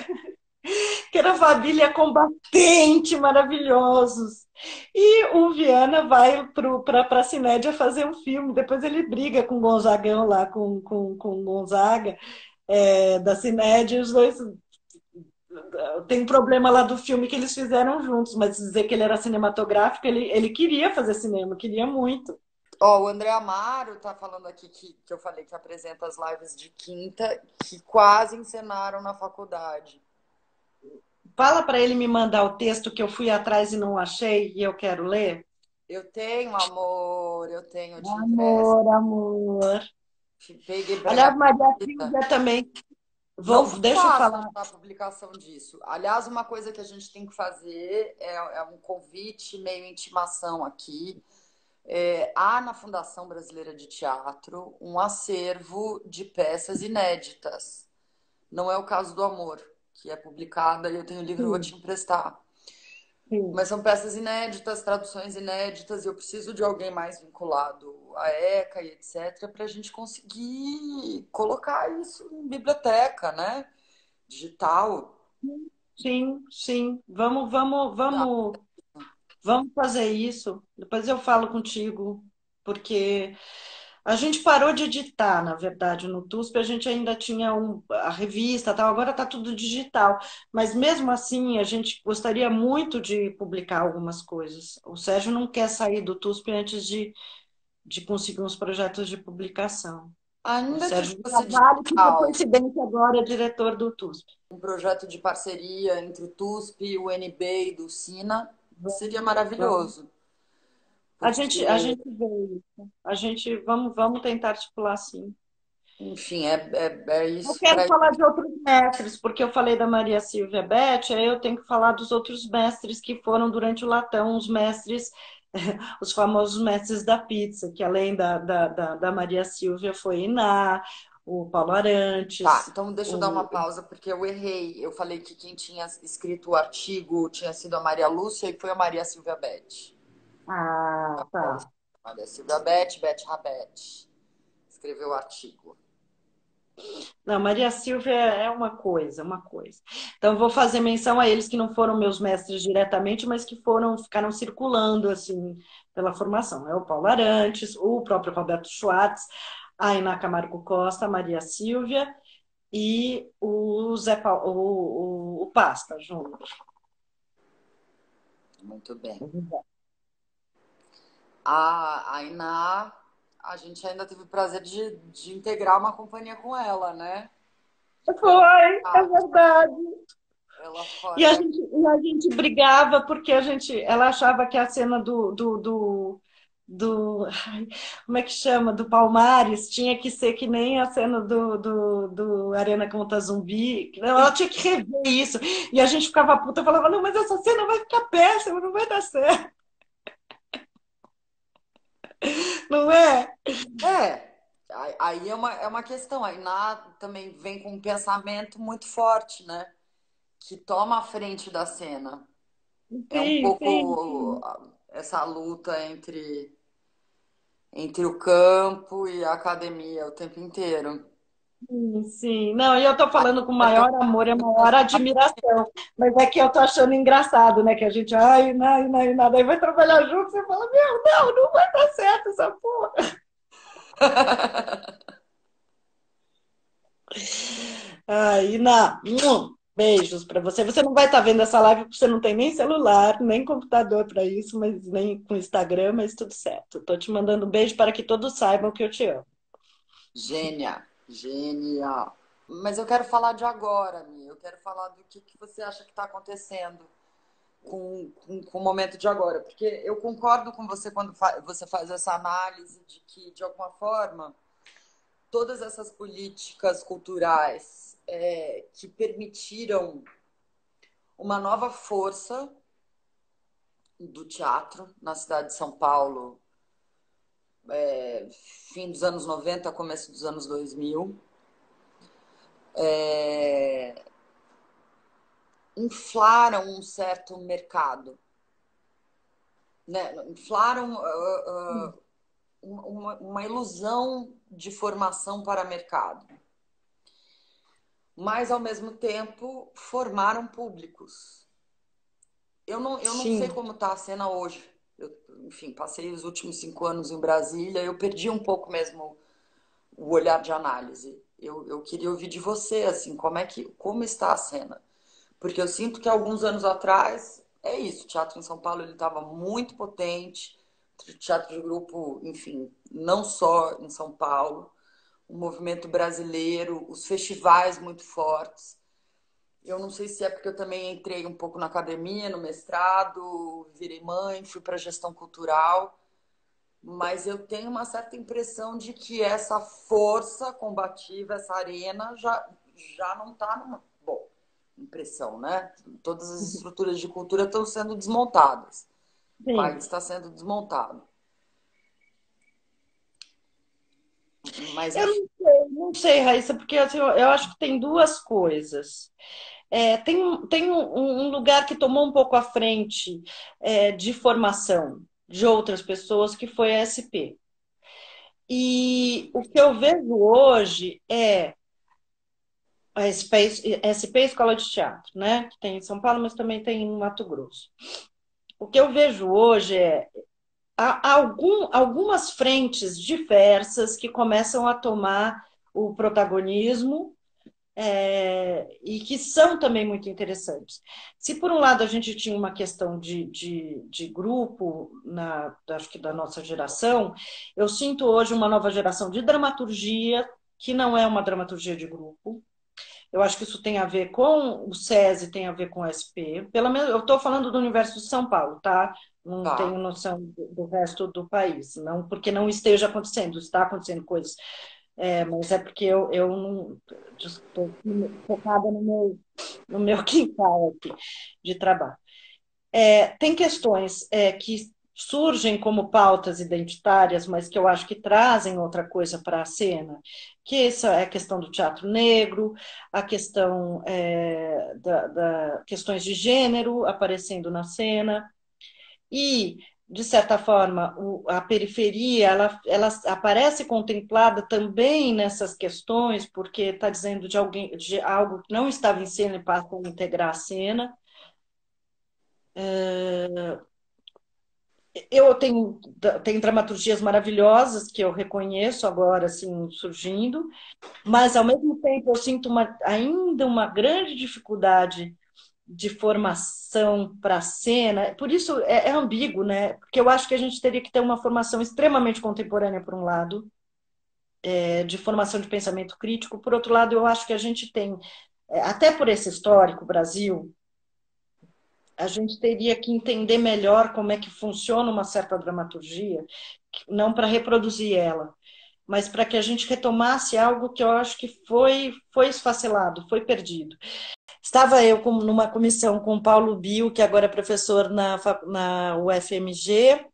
B: que era família combatente, maravilhosos. E o Viana vai para a Cinédia fazer um filme, depois ele briga com o Gonzagão lá, com o Gonzaga, da Cinédia, e os dois tem um problema lá do filme que eles fizeram juntos, mas dizer que ele era cinematográfico, ele queria fazer cinema, queria muito.
A: Ó, o André Amaro tá falando aqui que eu falei que apresenta as lives de quinta, que quase encenaram na faculdade.
B: Fala para ele me mandar o texto que eu fui atrás e não achei e eu quero ler.
A: Eu tenho amor, eu tenho, te empresto.
B: Amor, amor.
A: Peguei pra minha
B: Aliás, Maria
A: vida.
B: Silvia também.
A: Não foi
B: Deixa eu
A: fácil
B: falar.
A: achar a publicação disso. Aliás, uma coisa que a gente tem que fazer é um convite, meio intimação aqui. Há na Fundação Brasileira de Teatro um acervo de peças inéditas. Não é o caso do Amor, que é publicada e eu tenho o livro, vou te
B: Sim,
A: emprestar.
B: sim.
A: Mas são peças inéditas, traduções inéditas, e eu preciso de alguém mais vinculado à ECA e etc., para a gente conseguir colocar isso em biblioteca, né? Digital.
B: Sim, sim. Vamos fazer isso. Depois eu falo contigo, porque a gente parou de editar, na verdade, no TUSP, a gente ainda tinha a revista, tal, agora está tudo digital. Mas mesmo assim, a gente gostaria muito de publicar algumas coisas. O Sérgio não quer sair do TUSP antes de conseguir uns projetos de publicação. O
A: Ainda que
B: Sérgio
A: fosse
B: Carvalho, que por
A: digital,
B: coincidência agora é diretor do TUSP.
A: um projeto de parceria entre o TUSP, o NB e do SINA, seria maravilhoso.
B: A
A: Porque,
B: gente vê isso. Vamos tentar articular sim.
A: enfim,
B: Eu
A: isso
B: quero
A: para.
B: falar de outros mestres, porque eu falei da Maria Silvia Beth, aí eu tenho que falar dos outros mestres que foram durante o Latão, os mestres, os famosos mestres da pizza, que além da Maria Silvia foi Iná, o Paulo
A: Tá,
B: Arantes,
A: então deixa eu dar uma
B: o...
A: pausa, porque eu errei. Eu falei que quem tinha escrito o artigo tinha sido a Maria Lúcia e foi a Maria Silvia Beth.
B: Ah, tá.
A: Maria Silvia Beth, Beth Rabete. Escreveu o artigo.
B: Não, Maria Silvia é uma coisa, uma coisa. Então, vou fazer menção a eles que não foram meus mestres diretamente, mas que ficaram circulando, assim, pela formação. É o Paulo Arantes, o próprio Roberto Schwartz, a Iná Camargo Costa, a Maria Silvia e o o Pasta Júnior.
A: Muito bem. A Iná, a gente ainda teve o prazer de integrar uma companhia com ela, né? De
B: Foi, é
A: coreografar
B: verdade.
A: ela
B: E
A: fora.
B: e a gente brigava porque ela achava que a cena ai, como é que chama? Do Palmares tinha que ser que nem a cena do Arena contra Zumbi. Ela tinha que rever isso. E a gente ficava puta, falava, não, mas essa cena vai ficar péssima, não vai dar certo. Não é?
A: É, aí é uma questão. A Iná também vem com um pensamento muito forte, né? Que toma a frente da cena. É um
B: Sim, sim,
A: pouco
B: sim.
A: essa luta entre o campo e a academia o tempo inteiro.
B: Sim, sim. Não, e eu tô falando com
A: Vai ter
B: maior amor e maior admiração. Mas é que eu tô achando engraçado, né? Que a gente, ai, não, não, nada, aí vai trabalhar junto, você fala, meu, não, não vai dar certo essa porra. Ai, Iná, beijos pra você. Você não vai estar vendo essa live porque você não tem nem celular, nem computador para isso, mas nem com Instagram, mas tudo certo. Tô te mandando um beijo para que todos saibam que eu te amo.
A: Gênia, gênia. Mas eu quero falar de agora, Mi. Eu quero falar do que você acha que está acontecendo com o momento de agora. Porque eu concordo com você quando você faz essa análise de que, de alguma forma, todas essas políticas culturais que permitiram uma nova força do teatro na cidade de São Paulo, fim dos anos 90, começo dos anos 2000, é, inflaram um certo mercado, né? Inflaram uma ilusão de formação para mercado, mas ao mesmo tempo formaram públicos. Eu não sei
B: Sim.
A: como está a cena hoje. Eu, enfim, passei os últimos 5 anos em Brasília, eu perdi um pouco mesmo o olhar de análise. Eu queria ouvir de você, assim, como está a cena? Porque eu sinto que alguns anos atrás, é isso, o teatro em São Paulo ele estava muito potente, teatro de grupo, enfim, não só em São Paulo, o movimento brasileiro, os festivais muito fortes. Eu não sei se é porque eu também entrei um pouco na academia, no mestrado, virei mãe, fui para gestão cultural, mas eu tenho uma certa impressão de que essa força combativa, essa arena, já não está numa. Bom, impressão, né? Todas as estruturas de cultura estão sendo desmontadas. O
B: Sim.
A: país está sendo desmontado. Mas,
B: Eu
A: enfim,
B: não sei, Raíssa, porque assim, eu acho que tem duas coisas. Tem um lugar que tomou um pouco à frente de formação de outras pessoas, que foi a SP. E o que eu vejo hoje é a SP Escola de Teatro, né? Que tem em São Paulo, mas também tem em Mato Grosso. O que eu vejo hoje é algumas frentes diversas que começam a tomar o protagonismo e que são também muito interessantes. Se por um lado a gente tinha uma questão de grupo, acho que da nossa geração, eu sinto hoje uma nova geração de dramaturgia, que não é uma dramaturgia de grupo. Eu acho que isso tem a ver com o SESI, tem a ver com o SP. Pelo menos eu estou falando do universo de São Paulo, tá? Não tenho
A: tá.
B: noção do resto do país. Não porque não esteja acontecendo, está acontecendo coisas. Mas é porque eu não estou focada no meu quintal aqui de trabalho. Tem questões que surgem como pautas identitárias, mas que eu acho que trazem outra coisa para a cena, que essa é a questão do teatro negro, a questão questões de gênero aparecendo na cena, e, de certa forma, a periferia ela aparece contemplada também nessas questões, porque está dizendo de algo que não estava em cena e passa a integrar a cena. Eu tenho dramaturgias maravilhosas que eu reconheço agora assim surgindo, mas ao mesmo tempo eu sinto ainda uma grande dificuldade de formação para a cena. Por isso é ambíguo, né? Porque eu acho que a gente teria que ter uma formação extremamente contemporânea por um lado, de formação de pensamento crítico. Por outro lado, eu acho que a gente tem, até por esse histórico Brasil, a gente teria que entender melhor como é que funciona uma certa dramaturgia, não para reproduzir ela, mas para que a gente retomasse algo que eu acho que foi esfacelado, foi perdido. Estava eu numa comissão com o Paulo Bio, que agora é professor na UFMG,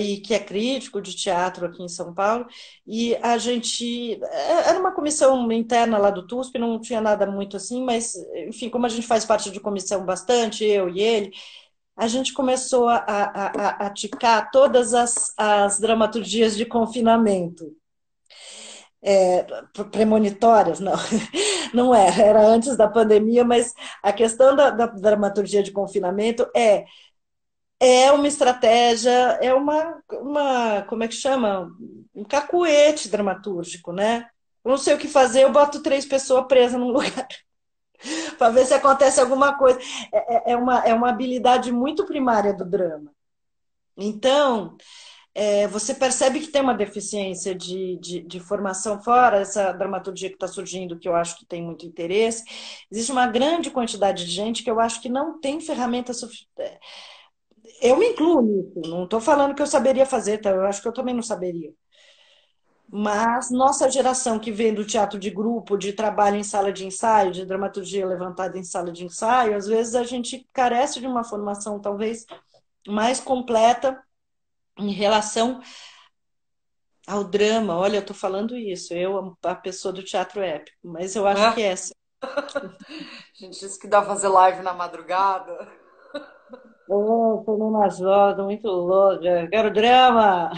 B: e que é crítico de teatro aqui em São Paulo, e a gente era uma comissão interna lá do TUSP, não tinha nada muito assim, mas enfim, como a gente faz parte de comissão bastante, eu e ele, a gente começou a ticar todas as dramaturgias de confinamento. premonitórias, não, não era antes da pandemia, mas a questão da dramaturgia de confinamento é uma estratégia, como é que chama? Um cacuete dramatúrgico, né? Eu não sei o que fazer, eu boto 3 pessoas presas num lugar para ver se acontece alguma coisa. É uma habilidade muito primária do drama. Então, você percebe que tem uma deficiência de formação fora essa dramaturgia que está surgindo, que eu acho que tem muito interesse. Existe uma grande quantidade de gente que eu acho que não tem ferramenta suficiente. Eu me incluo nisso, não estou falando que eu saberia fazer, tá? Eu acho que eu também não saberia. Mas nossa geração que vem do teatro de grupo, de trabalho em sala de ensaio, de dramaturgia levantada em sala de ensaio, às vezes a gente carece de uma formação talvez mais completa em relação ao drama. Olha, eu estou falando isso, eu, a pessoa do teatro épico, mas eu acho que
A: Né?
B: é.
A: A gente disse que dá pra fazer live na madrugada.
B: Oh, tô numa joga muito louca, quero drama.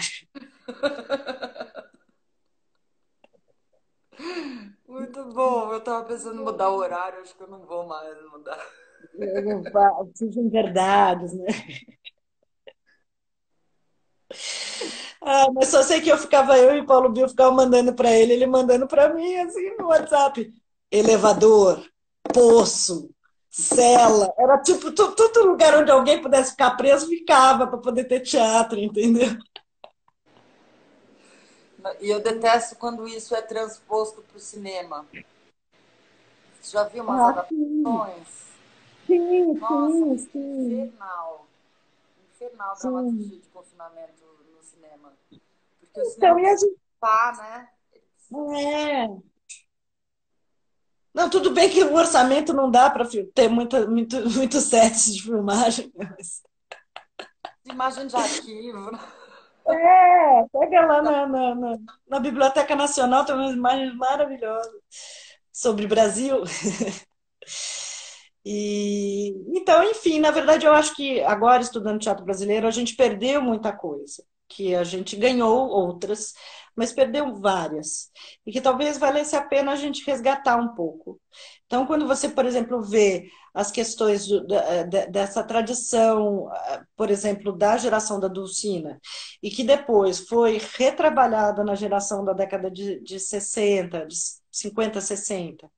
A: Muito bom. Eu tava pensando em mudar o horário, acho que eu não vou mais mudar.
B: Eu preciso de verdades, né? Ah, mas só sei que eu e Paulo Bill ficava mandando para ele, ele mandando para mim, assim, no WhatsApp. Elevador, poço, cela. Era tipo, todo lugar onde alguém pudesse ficar preso, ficava para poder ter teatro, entendeu?
A: E eu detesto quando isso é transposto para o cinema. Você já viu umas
B: Ah, sim,
A: adaptações?
B: sim,
A: Nossa,
B: sim, sim,
A: infernal. Infernal
B: sim.
A: dramaturgia de confinamento no cinema. Porque o cinema
B: Então, e a
A: precisa
B: gente.
A: estar, né? Ele precisa
B: É. Não, tudo bem que o orçamento não dá para ter muitos sets de filmagem, mas.
A: de imagem de arquivo.
B: Pega lá na Biblioteca Nacional, tem umas imagens maravilhosas sobre Brasil. Então, enfim, na verdade, eu acho que agora, estudando teatro brasileiro, a gente perdeu muita coisa, que a gente ganhou outras, mas perdeu várias, e que talvez valesse a pena a gente resgatar um pouco. Então, quando você, por exemplo, vê as questões dessa tradição, por exemplo, da geração da Dulcina, e que depois foi retrabalhada na geração da década de 60, de 50, 60,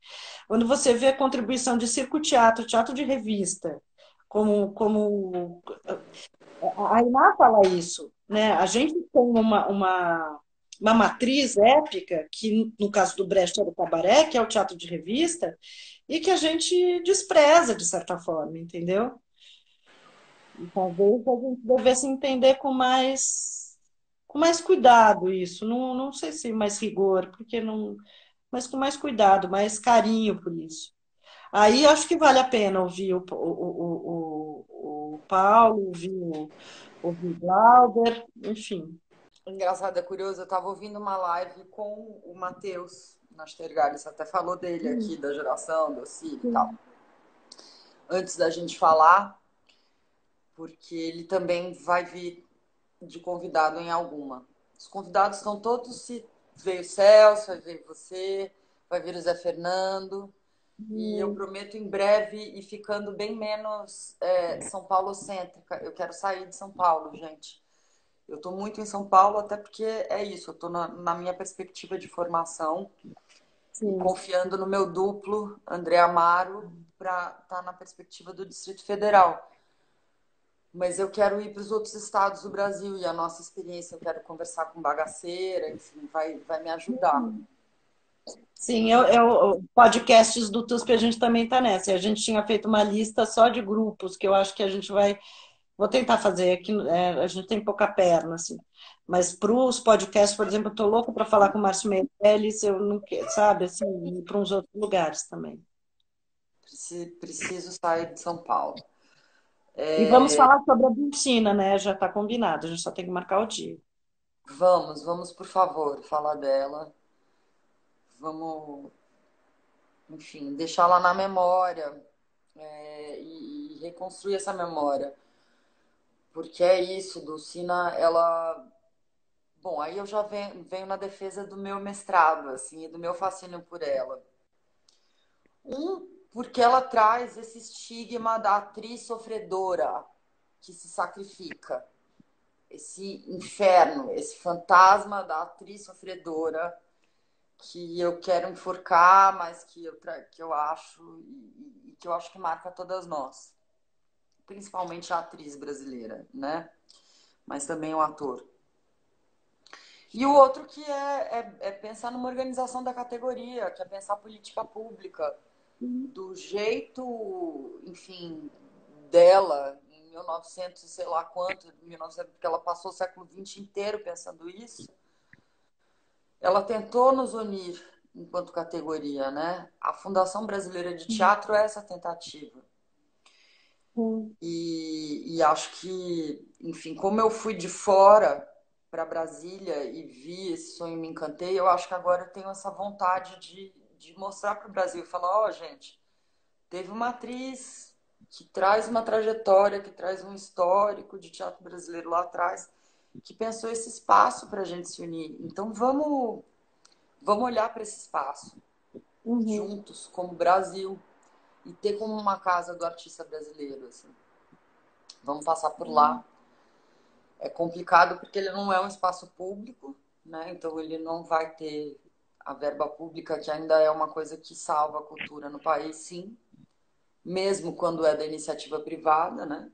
B: quando você vê a contribuição de circo-teatro, teatro de revista, como a Iná fala isso, né? A gente tem uma matriz épica, que no caso do Brecht era o cabaré, que é o teatro de revista, e que a gente despreza, de certa forma, entendeu? E talvez a gente devesse entender com mais cuidado isso. Não, não sei se mais rigor, porque não, mas com mais cuidado, mais carinho por isso. Aí acho que vale a pena ouvir o Paulo, ouvir o Glauber, enfim.
A: Engraçado, é curioso, eu estava ouvindo uma live com o Matheus Nastergalli, você até falou dele aqui, da geração, do Ciro e tal. Antes da gente falar, porque ele também vai vir de convidado em alguma. Os convidados estão todos, se veio o Celso, vai vir você, vai vir o Zé Fernando. E eu prometo em breve ir ficando bem menos São Paulo cêntrica. Eu quero sair de São Paulo, gente. Eu estou muito em São Paulo, até porque é isso, eu estou na minha perspectiva de formação e
B: Sim.
A: confiando no meu duplo, André Amaro, para estar na perspectiva do Distrito Federal. Mas eu quero ir para os outros estados do Brasil e a nossa experiência, eu quero conversar com bagaceira, enfim, vai me ajudar.
B: Sim, podcasts do TUSP a gente também está nessa. E a gente tinha feito uma lista só de grupos, que eu acho que a gente vai. Vou tentar fazer aqui. A gente tem pouca perna, assim. Mas para os podcasts, por exemplo, eu estou louca para falar com o Márcio Meirelles, eu não quero, sabe, assim, ir para uns outros lugares também.
A: Preciso sair de São Paulo.
B: E vamos falar sobre a Dulcina, né? Já está combinado, a gente só tem que marcar o dia.
A: Vamos, por favor, falar dela. Vamos, enfim, deixar lá na memória e reconstruir essa memória. Porque é isso, Dulcina, ela Bom, aí eu já venho na defesa do meu mestrado, assim, e do meu fascínio por ela. Porque ela traz esse estigma da atriz sofredora que se sacrifica, esse inferno, esse fantasma da atriz sofredora que eu quero enforcar, mas que eu acho e que eu acho que marca todas nós, principalmente a atriz brasileira, né? Mas também o ator. E o outro que é pensar numa organização da categoria, que é pensar política pública, do jeito, enfim, dela, em 1900, sei lá quanto, 1900, porque ela passou o século XX inteiro pensando isso, ela tentou nos unir enquanto categoria, né? A Fundação Brasileira de Teatro é essa tentativa. E acho que, enfim, como eu fui de fora para Brasília e vi esse sonho e me encantei, eu acho que agora eu tenho essa vontade de mostrar para o Brasil, falar, ó, gente, teve uma atriz que traz uma trajetória, que traz um histórico de teatro brasileiro lá atrás, que pensou esse espaço para a gente se unir. Então vamos olhar para esse espaço juntos, como Brasil, e ter como uma casa do artista brasileiro. Assim. Vamos passar por lá. É complicado porque ele não é um espaço público, né? Então ele não vai ter a verba pública, que ainda é uma coisa que salva a cultura no país, sim, mesmo quando é da iniciativa privada, né?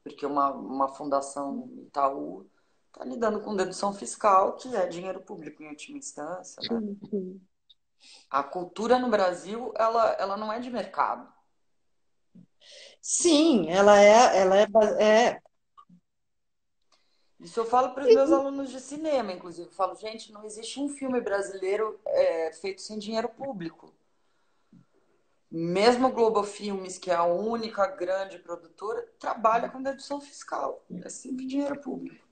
A: Porque uma fundação Itaú está lidando com dedução fiscal, que é dinheiro público em última instância, né?
B: Sim, sim.
A: A cultura no Brasil, ela não é de mercado.
B: Sim, ela é.
A: Isso eu falo para os meus alunos de cinema, inclusive. Eu falo, gente, não existe um filme brasileiro feito sem dinheiro público. Mesmo a Globo Filmes, que é a única grande produtora, trabalha com dedução fiscal. É sempre dinheiro público.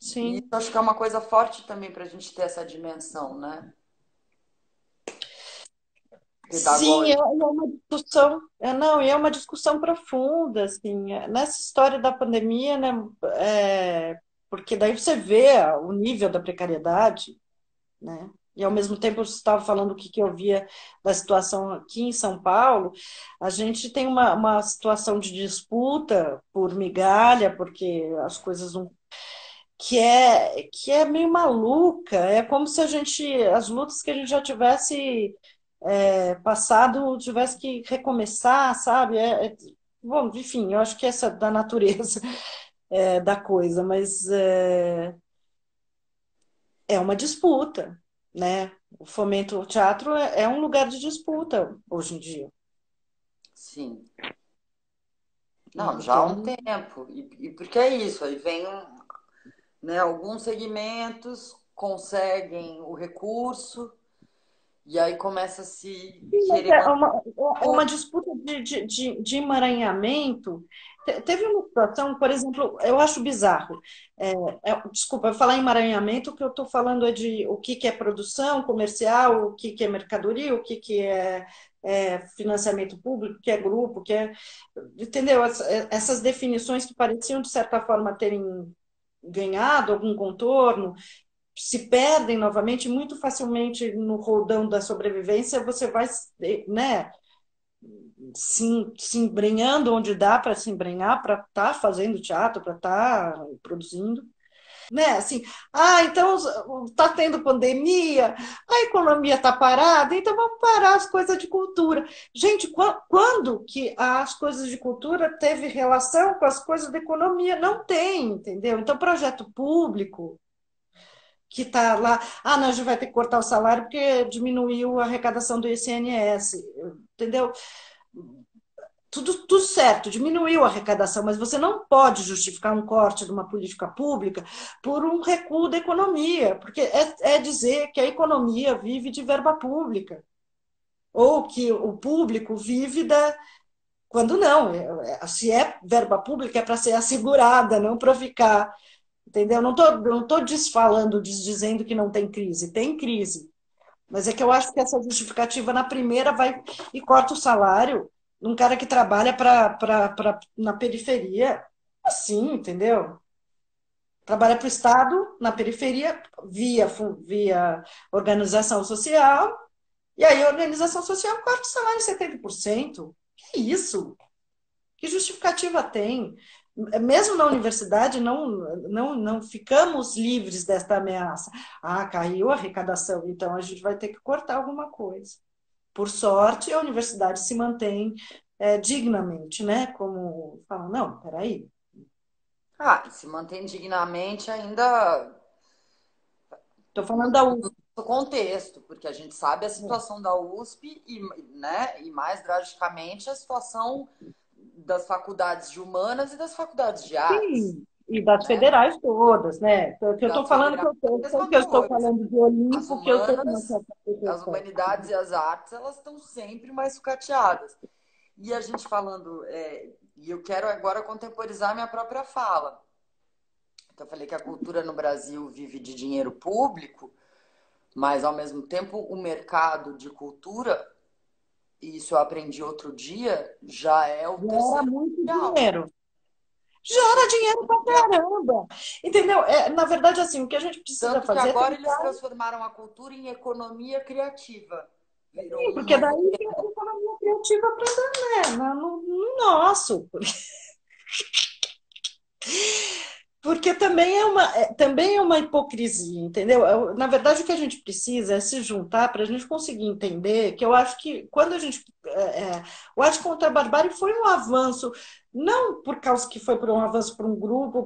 A: E isso
B: Sim.
A: acho que é uma coisa forte também para a gente ter essa dimensão, né?
B: Sim,
A: Pedagógica.
B: uma discussão, não, e é uma discussão profunda, assim, nessa história da pandemia, né, porque daí você vê o nível da precariedade, né, e ao mesmo tempo você estava falando o que eu via da situação aqui em São Paulo, a gente tem uma situação de disputa por migalha, porque as coisas não que é meio maluca, é como se a gente, as lutas que a gente já tivesse passado, tivesse que recomeçar, sabe? Bom, enfim, eu acho que essa é da natureza da coisa, mas é uma disputa, né? O fomento ao teatro é um lugar de disputa hoje em dia.
A: Sim. Não, já há um
B: Então,
A: tempo. E porque é isso, aí vem né, alguns segmentos conseguem o recurso e aí começa a se
B: mas
A: querer manter.
B: é uma disputa de emaranhamento. Teve uma situação, por exemplo, eu acho bizarro. Desculpa, falar em emaranhamento, o que eu estou falando é de o que é produção comercial, o que é mercadoria, o que é financiamento público, o que é grupo, o que é. Entendeu? Essas definições que pareciam, de certa forma, terem ganhado algum contorno, se perdem novamente muito facilmente no roldão da sobrevivência, você vai, né, se embrenhando onde dá para se embrenhar, para estar fazendo teatro, para estar produzindo. Né, assim, então está tendo pandemia, a economia está parada, então vamos parar as coisas de cultura. Gente, quando que as coisas de cultura teve relação com as coisas da economia? Não tem, entendeu? Então, projeto público, que está lá, não, a gente vai ter que cortar o salário porque diminuiu a arrecadação do ICMS, entendeu? Tudo certo, diminuiu a arrecadação, mas você não pode justificar um corte de uma política pública por um recuo da economia, porque é dizer que a economia vive de verba pública, ou que o público vive da. Quando não, se é verba pública é para ser assegurada, não para ficar. Entendeu? Não tô desfalando, desdizendo que não tem crise. Mas é que eu acho que essa justificativa na primeira vai e corta o salário de um cara que trabalha na periferia. Assim, entendeu? trabalha para o Estado, na periferia, via organização social, e aí a organização social corta o salário em 70%. Que isso? Que justificativa tem? Mesmo na universidade, não ficamos livres desta ameaça. Ah, caiu a arrecadação, então a gente vai ter que cortar alguma coisa. Por sorte, a universidade se mantém dignamente, né? Como fala, não, peraí.
A: Ah, se mantém dignamente ainda
B: Estou falando da USP.
A: no contexto, porque a gente sabe a situação da USP e, né, e mais drasticamente a situação das faculdades de humanas e das faculdades de artes,
B: Sim, e das
A: né?
B: federais todas, né? Que eu estou
A: Das
B: falando
A: federais, a mesma
B: que eu estou
A: coisa.
B: falando de
A: As
B: Olimpo, que eu sei como é que é
A: humanas,
B: essa
A: as
B: professora.
A: humanidades e as artes, elas estão sempre mais sucateadas. E a gente falando, e eu quero agora contemporizar minha própria fala. Então, eu falei que a cultura no Brasil vive de dinheiro público, mas ao mesmo tempo o mercado de cultura, e isso eu aprendi outro dia, já é o
B: Gera
A: terceiro
B: muito
A: mundial.
B: dinheiro.
A: É o
B: Gera
A: terceiro
B: dinheiro pra
A: mundial.
B: caramba. Entendeu? Na verdade, assim, o que a gente precisa
A: Tanto que
B: fazer é
A: agora eles
B: tentar,
A: transformaram a cultura em economia criativa. Virou um
B: porque
A: novo
B: daí tem a
A: termo.
B: economia criativa para no nosso. Porque também é uma hipocrisia, entendeu? Na verdade, o que a gente precisa é se juntar para a gente conseguir entender que eu acho que quando a gente. O Arte contra a Barbárie foi um avanço, não por causa que foi por um avanço para um grupo,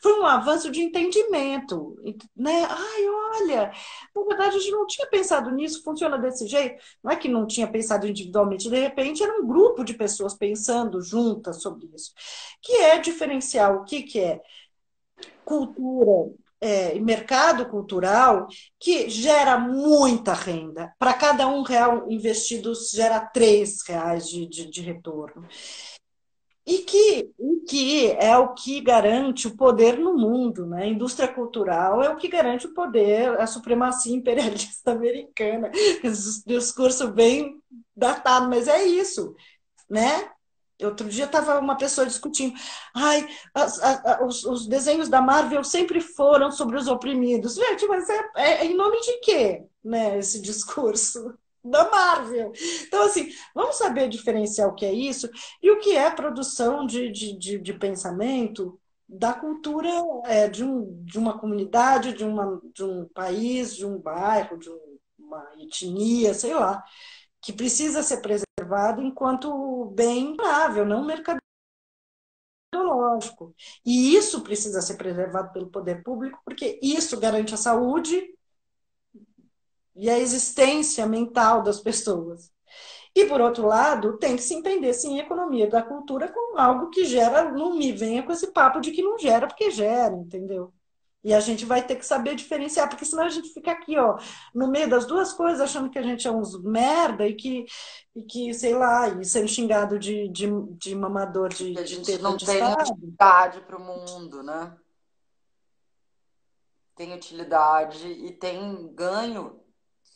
B: foi um avanço de entendimento. Né? Ai, olha, na verdade, a gente não tinha pensado nisso, funciona desse jeito. Não é que não tinha pensado individualmente, de repente era um grupo de pessoas pensando juntas sobre isso. Que é diferencial, o que é? Cultura e mercado cultural que gera muita renda. Para cada R$ 1 investido, gera R$ 3 de retorno. E que é o que garante o poder no mundo, né? A indústria cultural é o que garante o poder, a supremacia imperialista americana. Esse discurso bem datado, mas é isso, né? Outro dia estava uma pessoa discutindo. Ai, os desenhos da Marvel sempre foram sobre os oprimidos. Gente, mas em nome de quê, né, esse discurso? Da Marvel. Então, assim, vamos saber diferenciar o que é isso e o que é produção de pensamento da cultura de uma comunidade, de um país, de um bairro, uma etnia, sei lá, que precisa ser preservado enquanto bem imparável, não mercadológico. E isso precisa ser preservado pelo poder público, porque isso garante a saúde e a existência mental das pessoas. E, por outro lado, tem que se entender, sim, a economia da cultura como algo que gera, não me venha com esse papo de que não gera, porque gera, entendeu? E a gente vai ter que saber diferenciar, porque senão a gente fica aqui, ó, no meio das duas coisas, achando que a gente é uns merda e que sei lá, e sendo xingado de mamador
A: Que a
B: de
A: gente
B: teta
A: não
B: de
A: tem
B: Estado.
A: utilidade para o mundo, né? Tem utilidade e tem ganho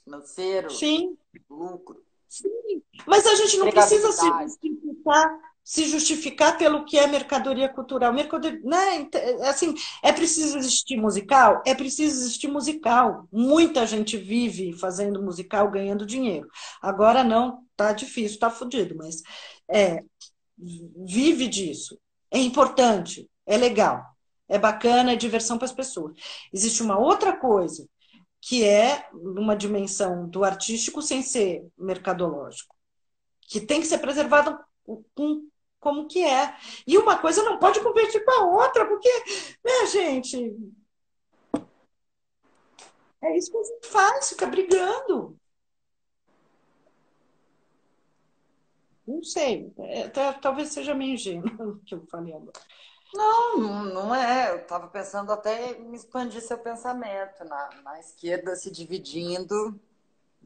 A: financeiro,
B: Sim,
A: lucro,
B: sim. Mas a gente não precisa
A: empregabilidade.
B: se justificar pelo que é mercadoria cultural. Mercadoria, né? Assim, é preciso existir musical? É preciso existir musical. Muita gente vive fazendo musical, ganhando dinheiro. Agora não, tá difícil, tá fodido, mas é, vive disso. É importante, é legal, é bacana, é diversão para as pessoas. Existe uma outra coisa, que é uma dimensão do artístico sem ser mercadológico, que tem que ser preservado como que é. E uma coisa não pode competir com a outra, porque, né, gente, é isso que a gente faz, fica brigando. Não sei, talvez seja meio ingênuo o que eu falei agora.
A: Não, não é. Eu estava pensando até em expandir seu pensamento na esquerda se dividindo,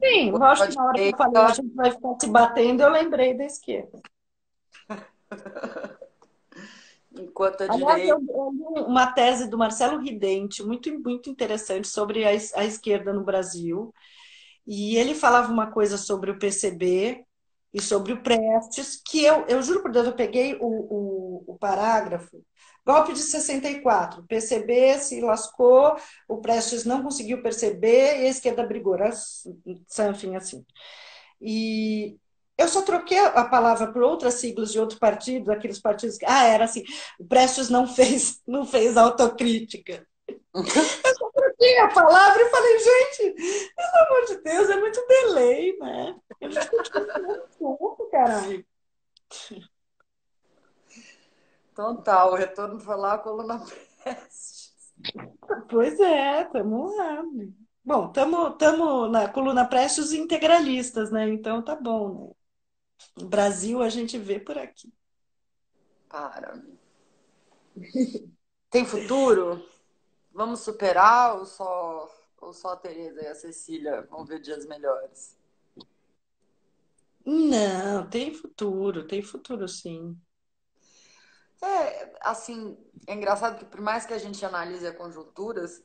B: Sim,
A: enquanto
B: eu acho
A: a
B: que na hora que eu falei a
A: direita,
B: gente vai ficar se batendo, eu lembrei da esquerda.
A: enquanto a
B: Aliás,
A: direita.
B: eu li uma tese do Marcelo Ridente, muito interessante, sobre a esquerda no Brasil. E ele falava uma coisa sobre o PCB, e sobre o Prestes, que eu juro por Deus, eu peguei o parágrafo, golpe de 64, PCB se lascou, o Prestes não conseguiu perceber, e a esquerda brigou, era something assim. E eu só troquei a palavra por outras siglas de outros partidos, aqueles partidos que, era assim, o Prestes não fez autocrítica. Troquei a palavra e falei, gente, pelo amor de Deus, é muito delay, né? A gente continua falando pouco, caralho.
A: Então tá, o retorno foi lá, a coluna Prestes.
B: Pois é, tamo lá. Bom, tamo na coluna Prestes integralistas, né? Então tá bom, né? O Brasil a gente vê por aqui.
A: Para. Tem futuro? Vamos superar ou só a Tereza e a Cecília vão ver dias melhores?
B: Não, tem futuro sim.
A: Assim, é engraçado que por mais que a gente analise as conjunturas,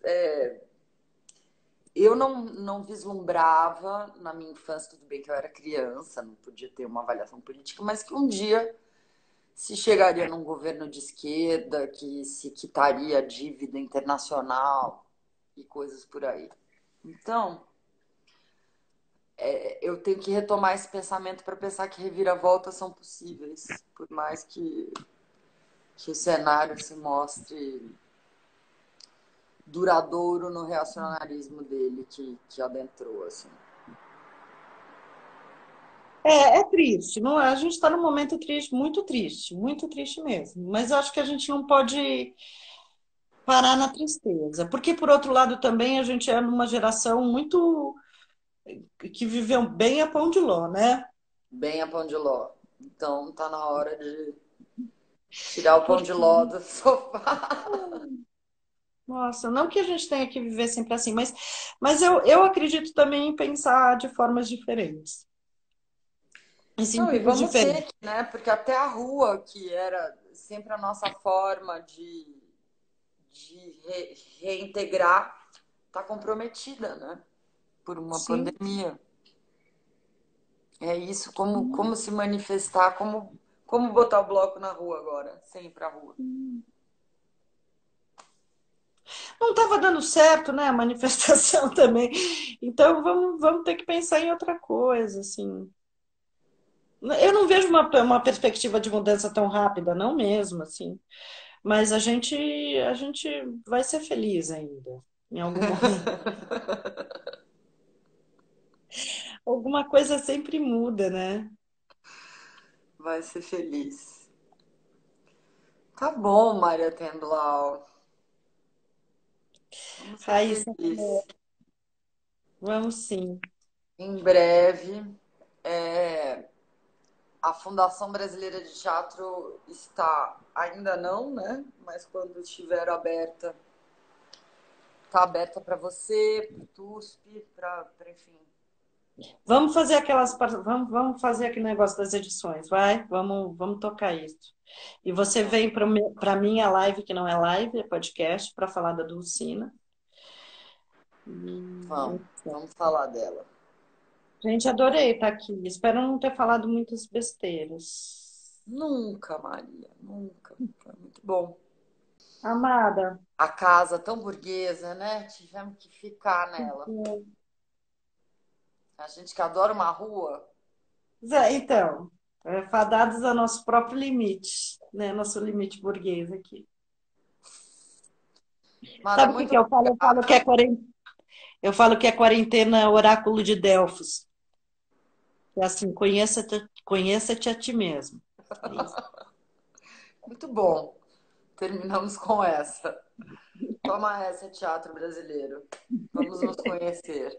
A: eu não vislumbrava na minha infância, tudo bem que eu era criança, não podia ter uma avaliação política, mas que um dia se chegaria num governo de esquerda, que se quitaria a dívida internacional e coisas por aí. Então, eu tenho que retomar esse pensamento para pensar que reviravoltas são possíveis, por mais que o cenário se mostre duradouro no reacionarismo dele que adentrou, assim.
B: É triste, não, a gente está num momento triste, muito triste mesmo. Mas eu acho que a gente não pode parar na tristeza, porque por outro lado também a gente é numa geração muito que viveu bem a pão de ló, né?
A: Bem a pão de ló. Então tá na hora de tirar o pão de
B: Porque,
A: ló do sofá.
B: nossa, não que a gente tenha que viver sempre assim, mas eu acredito também em pensar de formas diferentes, em
A: Não, e
B: sentidos
A: vamos ter
B: diferentes.
A: que, né? Porque até a rua, que era sempre a nossa forma de reintegrar, tá comprometida, né? Por uma
B: Sim.
A: pandemia. É isso, como se manifestar, como botar o bloco na rua agora, sem ir pra rua.
B: Não estava dando certo, né, a manifestação também. Então vamos ter que pensar em outra coisa, assim. Eu não vejo uma perspectiva de mudança tão rápida, não mesmo, assim. Mas a gente vai ser feliz ainda, em algum momento. Alguma coisa sempre muda, né?
A: Vai ser feliz. Tá bom, Maria Tendlau. Vamos ser
B: Raíssa,
A: felizes.
B: vamos sim.
A: Em breve, é, a Fundação Brasileira de Teatro está, ainda não, né? Mas quando estiver aberta, está aberta para você, para o TUSP, enfim.
B: Vamos fazer aquele negócio das edições, vai? Vamos tocar isso. E você vem para minha live, que não é live, é podcast, para falar da Dulcina.
A: Vamos falar dela.
B: Gente, adorei estar aqui. Espero não ter falado muitas besteiras.
A: Nunca, Maria, nunca. Foi muito bom.
B: Amada,
A: A casa tão burguesa, né? Tivemos que ficar nela. A gente que adora uma rua.
B: então, fadados ao nosso próprio limite, né? Nosso limite burguês aqui.
A: Amada,
B: Sabe o que
A: muito
B: que eu falo?
A: obrigada.
B: Eu falo que é quarentena oráculo de Delfos. É assim, conheça-te a ti mesmo. É isso.
A: Muito bom. Terminamos com essa. Toma essa, teatro brasileiro. Vamos nos conhecer.